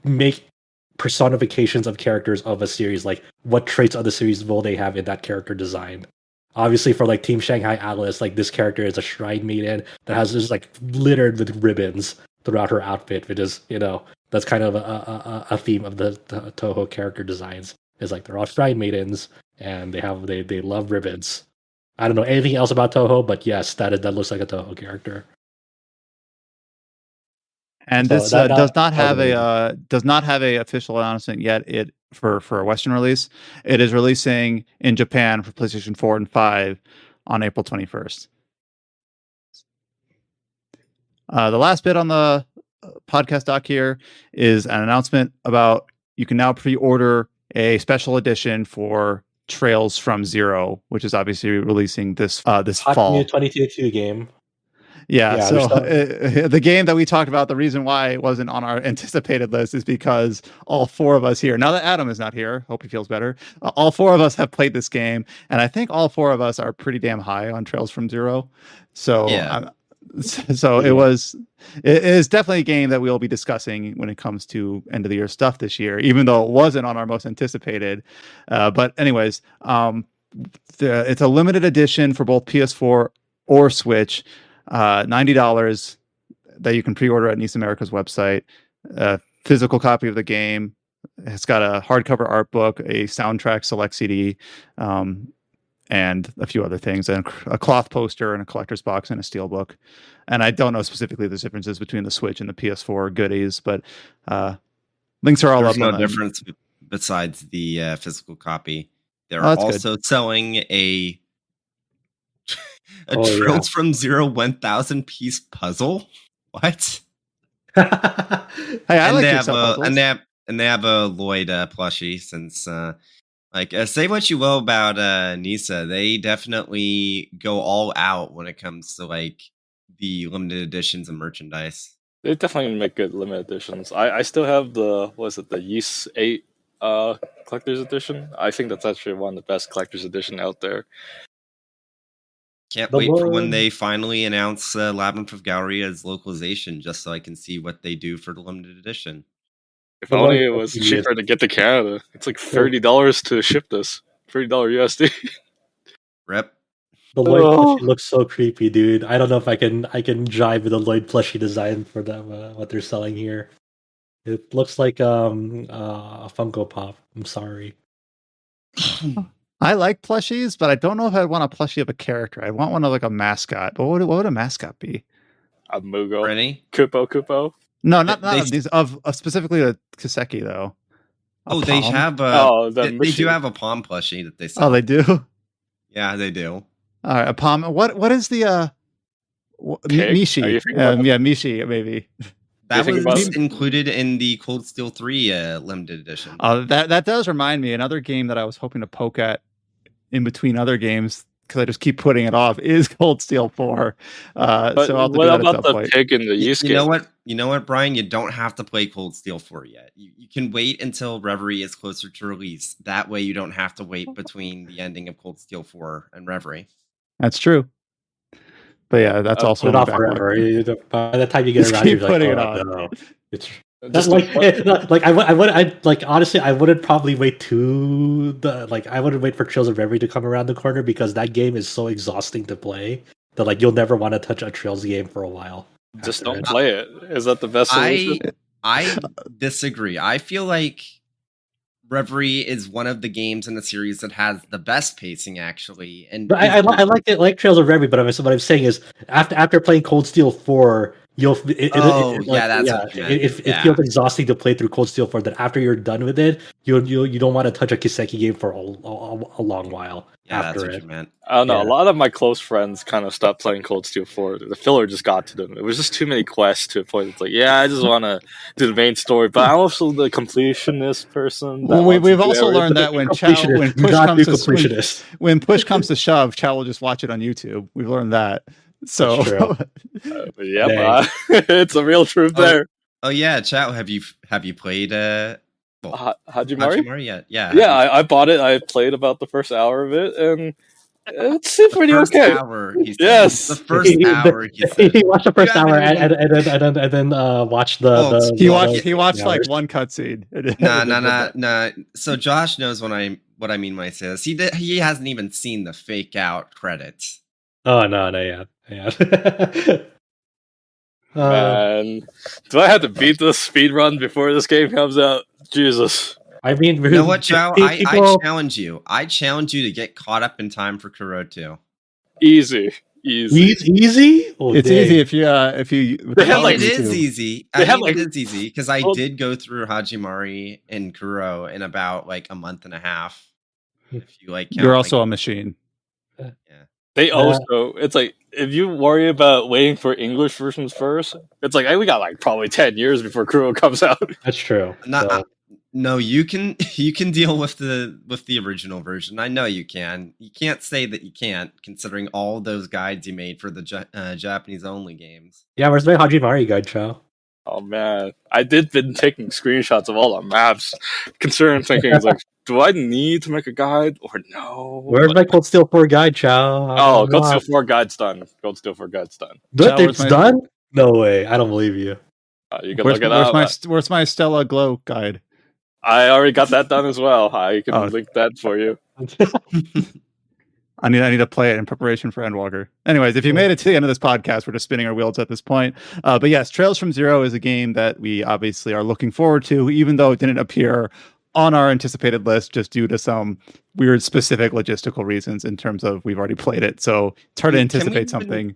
B: make personifications of characters of a series. Like, what traits of the series will they have in that character design? Obviously, for like Team Shanghai Alice, like this character is a shrine maiden that has just like littered with ribbons throughout her outfit, which is that's kind of a theme of the Toho character designs. Is like they're all shrine maidens and they love ribbons. I don't know anything else about Toho, but yes, that looks like a Toho character.
A: And
B: So
A: this
B: that
A: does not have a official announcement yet. It for a Western release. It is releasing in Japan for PlayStation 4 and 5 on April 21st. The last bit on the podcast doc here is an announcement about you can now pre-order a special edition for Trails from Zero, which is obviously releasing this fall.
B: 2022 game.
A: Yeah,
B: Yeah,
A: so the game that we talked about, the reason why it wasn't on our anticipated list is because all four of us here, now that Adam is not here, hope he feels better, all four of us have played this game, and I think all four of us are pretty damn high on Trails from Zero. So,
C: Yeah.
A: It is definitely a game that we'll be discussing when it comes to end of the year stuff this year, even though it wasn't on our most anticipated. But anyways, it's a limited edition for both PS4 or Switch. $90 that you can pre-order at NIS America's website. A physical copy of the game. It's got a hardcover art book, a soundtrack select CD, and a few other things, and a cloth poster and a collector's box and a steel book. And I don't know specifically the differences between the Switch and the PS4 goodies, but links are all
C: There's
A: up.
C: no
A: on
C: difference besides the physical copy. They're
A: also
C: selling a
B: Oh, yeah.
C: Trails from Zero 1,000 piece puzzle. What?
A: Hey, I like jigsaw puzzles.
C: And they have a Lloyd plushie. Since say what you will about Nisa, they definitely go all out when it comes to like the limited editions and merchandise.
D: They definitely make good limited editions. I still have the Yeast 8 collector's edition. I think that's actually one of the best collector's edition out there.
C: Can't
B: The
C: wait for when
B: one-
C: they finally announce Labyrinth of Gowrie as localization, just so I can see what they do for the limited edition.
D: If
B: The
D: only
B: Lloyd
D: it was
B: plushie
D: cheaper to get to Canada. It's like $30 to ship this. $30 USD.
C: Rep.
B: The Lloyd
D: Oh.
B: plushie looks so creepy, dude. I don't know if I can jive with the Lloyd plushie design for them. What they're selling here. It looks like a Funko Pop. I'm sorry.
A: I like plushies, but I don't know if I want a plushie of a character. I want one of like a mascot. But what would a mascot be?
D: A Mugo.
C: Rennie?
D: Kupo.
A: No, not
C: They-
A: of these of specifically a Kiseki though. A
C: They
A: Palm?
C: have
D: Oh, the
C: they do
D: machine.
C: have a Palm plushie that they sell.
A: Oh, they do.
C: Yeah, they do.
A: All right, a Palm. What is the
D: Pig? Are you
A: Mishi?
D: thinking about
A: Yeah, Mishi maybe.
C: That
D: thinking
C: was
D: about-
C: included in the Cold Steel 3 limited edition.
A: That does remind me another game that I was hoping to poke at in between other games because I just keep putting it off is Cold Steel 4.
D: But
A: So I'll have to
D: what
A: do that at
D: about
A: some
D: the
A: point.
D: pig in the use
C: You
D: game?
C: know what? You know what, Brian? You don't have to play Cold Steel 4 yet. You can wait until Reverie is closer to release. That way, you don't have to wait between the ending of Cold Steel 4 and Reverie.
A: That's true. But yeah, that's also
B: Put it
A: on
B: off
A: the backlog.
B: forever. By the time you get
A: Just
B: around,
A: keep
B: you're like,
A: putting it
B: oh,
A: on.
B: no. It's
D: Just
B: honestly, I wouldn't probably wait I wouldn't wait for Trails of Reverie to come around the corner because that game is so exhausting to play that like you'll never want to touch a Trails game for a while.
D: Just
B: after
D: don't
B: it.
D: play it. Is that the best solution?
C: I disagree. I feel like Reverie is one of the games in the series that has the best pacing, actually. And
B: But I like it, like Trails of Reverie. But what I'm saying is, after playing Cold Steel 4, you'll
C: that's what you meant.
B: it feels exhausting to play through Cold Steel 4. That after you're done with it, you don't want to touch a Kiseki game for a long while.
C: Yeah, that's
B: after
C: what
B: it.
C: you meant.
D: I don't know.
B: Yeah.
D: A lot of my close friends kind of stopped playing Cold Steel 4. The filler just got to them. It was just too many quests to a point. It's like, yeah, I just want to do the main story, but I'm also the completionist person.
A: Well, we've also learned that when
B: Completionist.
A: when push comes to shove, Chow will just watch it on YouTube. We've learned that. So
B: That's true.
D: It's a real truth there.
C: Oh yeah, chat. Have you played
D: Hajimari?
C: yet? Yeah.
D: Yeah, I bought it. I played about the first hour of it, and it's pretty okay.
C: Hour, he said.
D: Yes.
C: The first hour. He said.
B: He watched the first
C: You
B: hour
C: haven't
B: and then watched the.
A: He watched like
B: hours.
A: one cutscene.
C: Nah. So Josh knows what I mean when I say this. He hasn't even seen the fake out credits.
B: Oh no, yeah.
D: Man, do I have to beat this speed run before this game comes out? Jesus.
B: I mean,
C: You know what, Joe? I
B: people-
C: challenge you. I challenge you to get caught up in time for Kuro 2.
D: Easy.
B: Easy? Oh,
A: It's
B: dang.
A: easy if you
D: They have, like,
C: it is easy.
D: they have,
C: It is easy because I did go through Hajimari and Kuro in about like a month and a half. If you like, count,
A: You're also a machine.
D: They also, it's like, if you worry about waiting for English versions first, it's like, we got like probably 10 years before Kuro comes out.
B: That's true.
C: No, you can deal with the original version. I know you can. You can't say that you can't, considering all those guides you made for the Japanese only games.
B: Yeah, where's my Hajimari guide, Chow?
D: Oh man, I did been taking screenshots of all the maps, concerned thinking, it's like, do I need to make a guide or no?
B: Where's my Cold Steel 4 guide, Chow?
D: Oh, Gold Steel 4 guide's done. Gold Steel 4 guide's done.
A: Chow,
B: It's done? No way. I don't believe you.
D: You can look it up.
A: Where's my Stella Glow guide?
D: I already got that done as well. I can link that for you.
A: I need to play it in preparation for Endwalker. Anyways, if you made it to the end of this podcast, we're just spinning our wheels at this point. But yes, Trails from Zero is a game that we obviously are looking forward to, even though it didn't appear on our anticipated list just due to some weird specific logistical reasons in terms of we've already played it. So it's hard to anticipate something.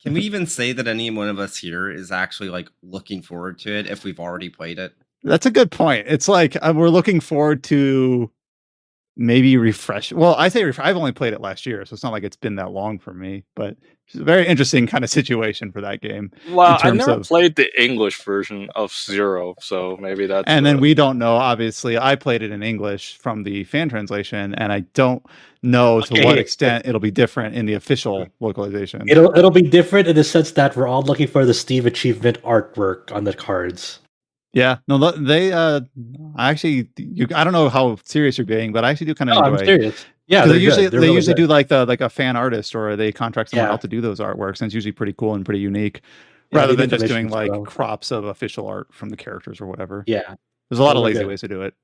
C: Can we even say that any one of us here is actually like looking forward to it if we've already played it?
A: That's a good point. It's like we're looking forward to maybe refresh. Well, I say I've only played it last year, so it's not like it's been that long for me, but it's a very interesting kind of situation for that game.
D: Well, I never played the English version of Zero, so maybe that's...
A: And then we don't know, obviously. I played it in English from the fan translation, and I don't know to what extent it'll be different in the official localization.
B: It'll be different in the sense that we're all looking for the Steve achievement artwork on the cards.
A: Yeah, no, they I don't know how serious you're being, but I actually do kind of enjoy.
B: I'm serious. Yeah,
A: They
B: they're
A: usually
B: good. They're really
A: do
B: good.
A: like a fan artist, or they contract someone
B: Yeah.
A: out to do those artworks, and it's usually pretty cool and pretty unique,
B: Yeah,
A: rather
B: they
A: than
B: do
A: just doing
B: commissions for
A: like
B: them.
A: crops of official art from the characters or whatever.
B: Yeah,
A: There's a lot of
B: those are
A: lazy
B: good.
A: ways to do it.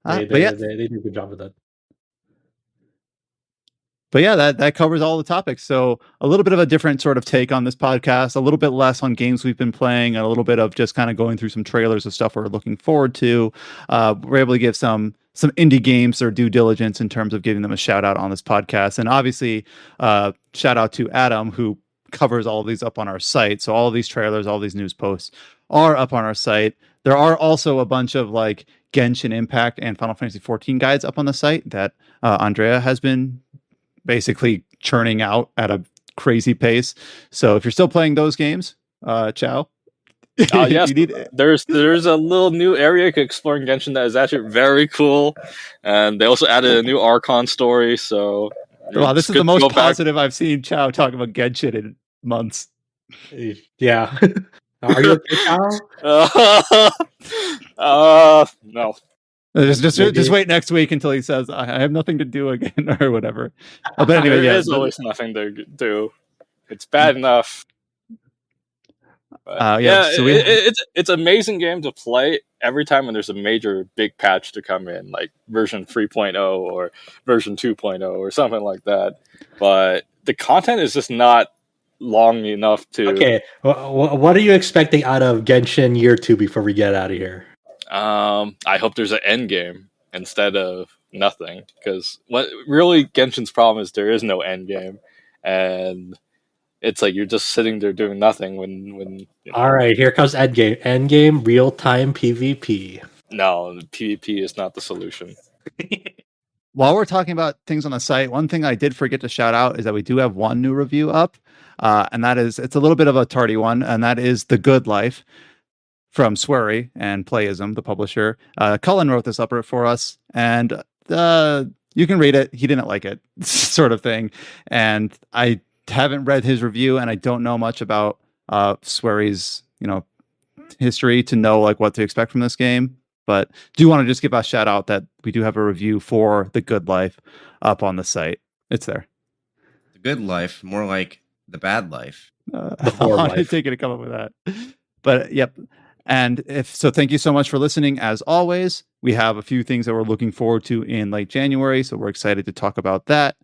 B: They
A: But yeah,
B: they do a good job with that.
A: but yeah, that covers all the topics. So a little bit of a different sort of take on this podcast, a little bit less on games we've been playing, and a little bit of just kind of going through some trailers of stuff we're looking forward to. We're able to give some indie games their due diligence in terms of giving them a shout out on this podcast. And obviously, shout out to Adam, who covers all of these up on our site. So all of these trailers, all these news posts are up on our site. There are also a bunch of like Genshin Impact and Final Fantasy 14 guides up on the site that Andrea has been basically churning out at a crazy pace. So if you're still playing those games, ciao.
D: Yes, there's a little new area exploring Genshin that is actually very cool, and they also added a new Archon story. So
A: Wow, this
D: it's
A: is
D: good
A: the
D: to
A: most
D: go back.
A: positive I've seen Chow talk about Genshin in months.
B: Yeah. Are you okay, Chow?
D: No.
A: Just wait next week until he says I have nothing to do again or whatever. But anyway,
D: There
A: yeah,
D: is always nothing to do. It's bad enough. But,
A: so
D: it's an amazing game to play every time when there's a major big patch to come in, like version 3.0 or version 2.0 or something like that. But the content is just not long enough to.
B: Okay, what are you expecting out of Genshin Year 2 before we get out of here?
D: I hope there's an end game instead of nothing, because what really Genshin's problem is there is no end game, and it's like you're just sitting there doing nothing when you know.
B: All right, here comes Endgame. Endgame real-time PvP.
D: No, PvP is not the solution.
A: While we're talking about things on the site, one thing I did forget to shout out is that we do have one new review up, and that is, it's a little bit of a tardy one, and that is The Good Life from Swery and Playism, the publisher. Cullen wrote this up for us, and you can read it. He didn't like it, sort of thing. And I haven't read his review, and I don't know much about Swery's, history to know like what to expect from this game. But do want to just give a shout out that we do have a review for The Good Life up on the site. It's there.
C: The Good Life, more like The Bad Life.
A: I'm taking to come up with that. But yep. And thank you so much for listening. As always, we have a few things that we're looking forward to in late January, so we're excited to talk about that.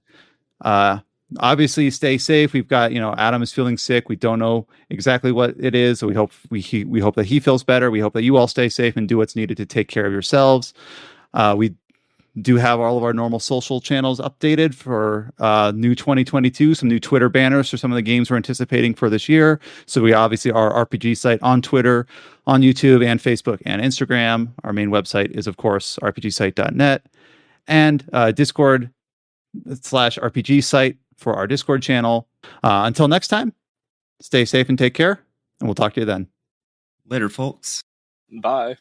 A: Obviously, stay safe. We've got, Adam is feeling sick. We don't know exactly what it is, so we hope that he feels better. We hope that you all stay safe and do what's needed to take care of yourselves. We do have all of our normal social channels updated for new 2022, some new Twitter banners for some of the games we're anticipating for this year. So we obviously our RPG site on Twitter, on YouTube, and Facebook and Instagram. Our main website is, of course, rpgsite.net, and Discord/RPG site for our Discord channel. Until next time, stay safe and take care, and we'll talk to you then.
C: Later, folks.
D: Bye.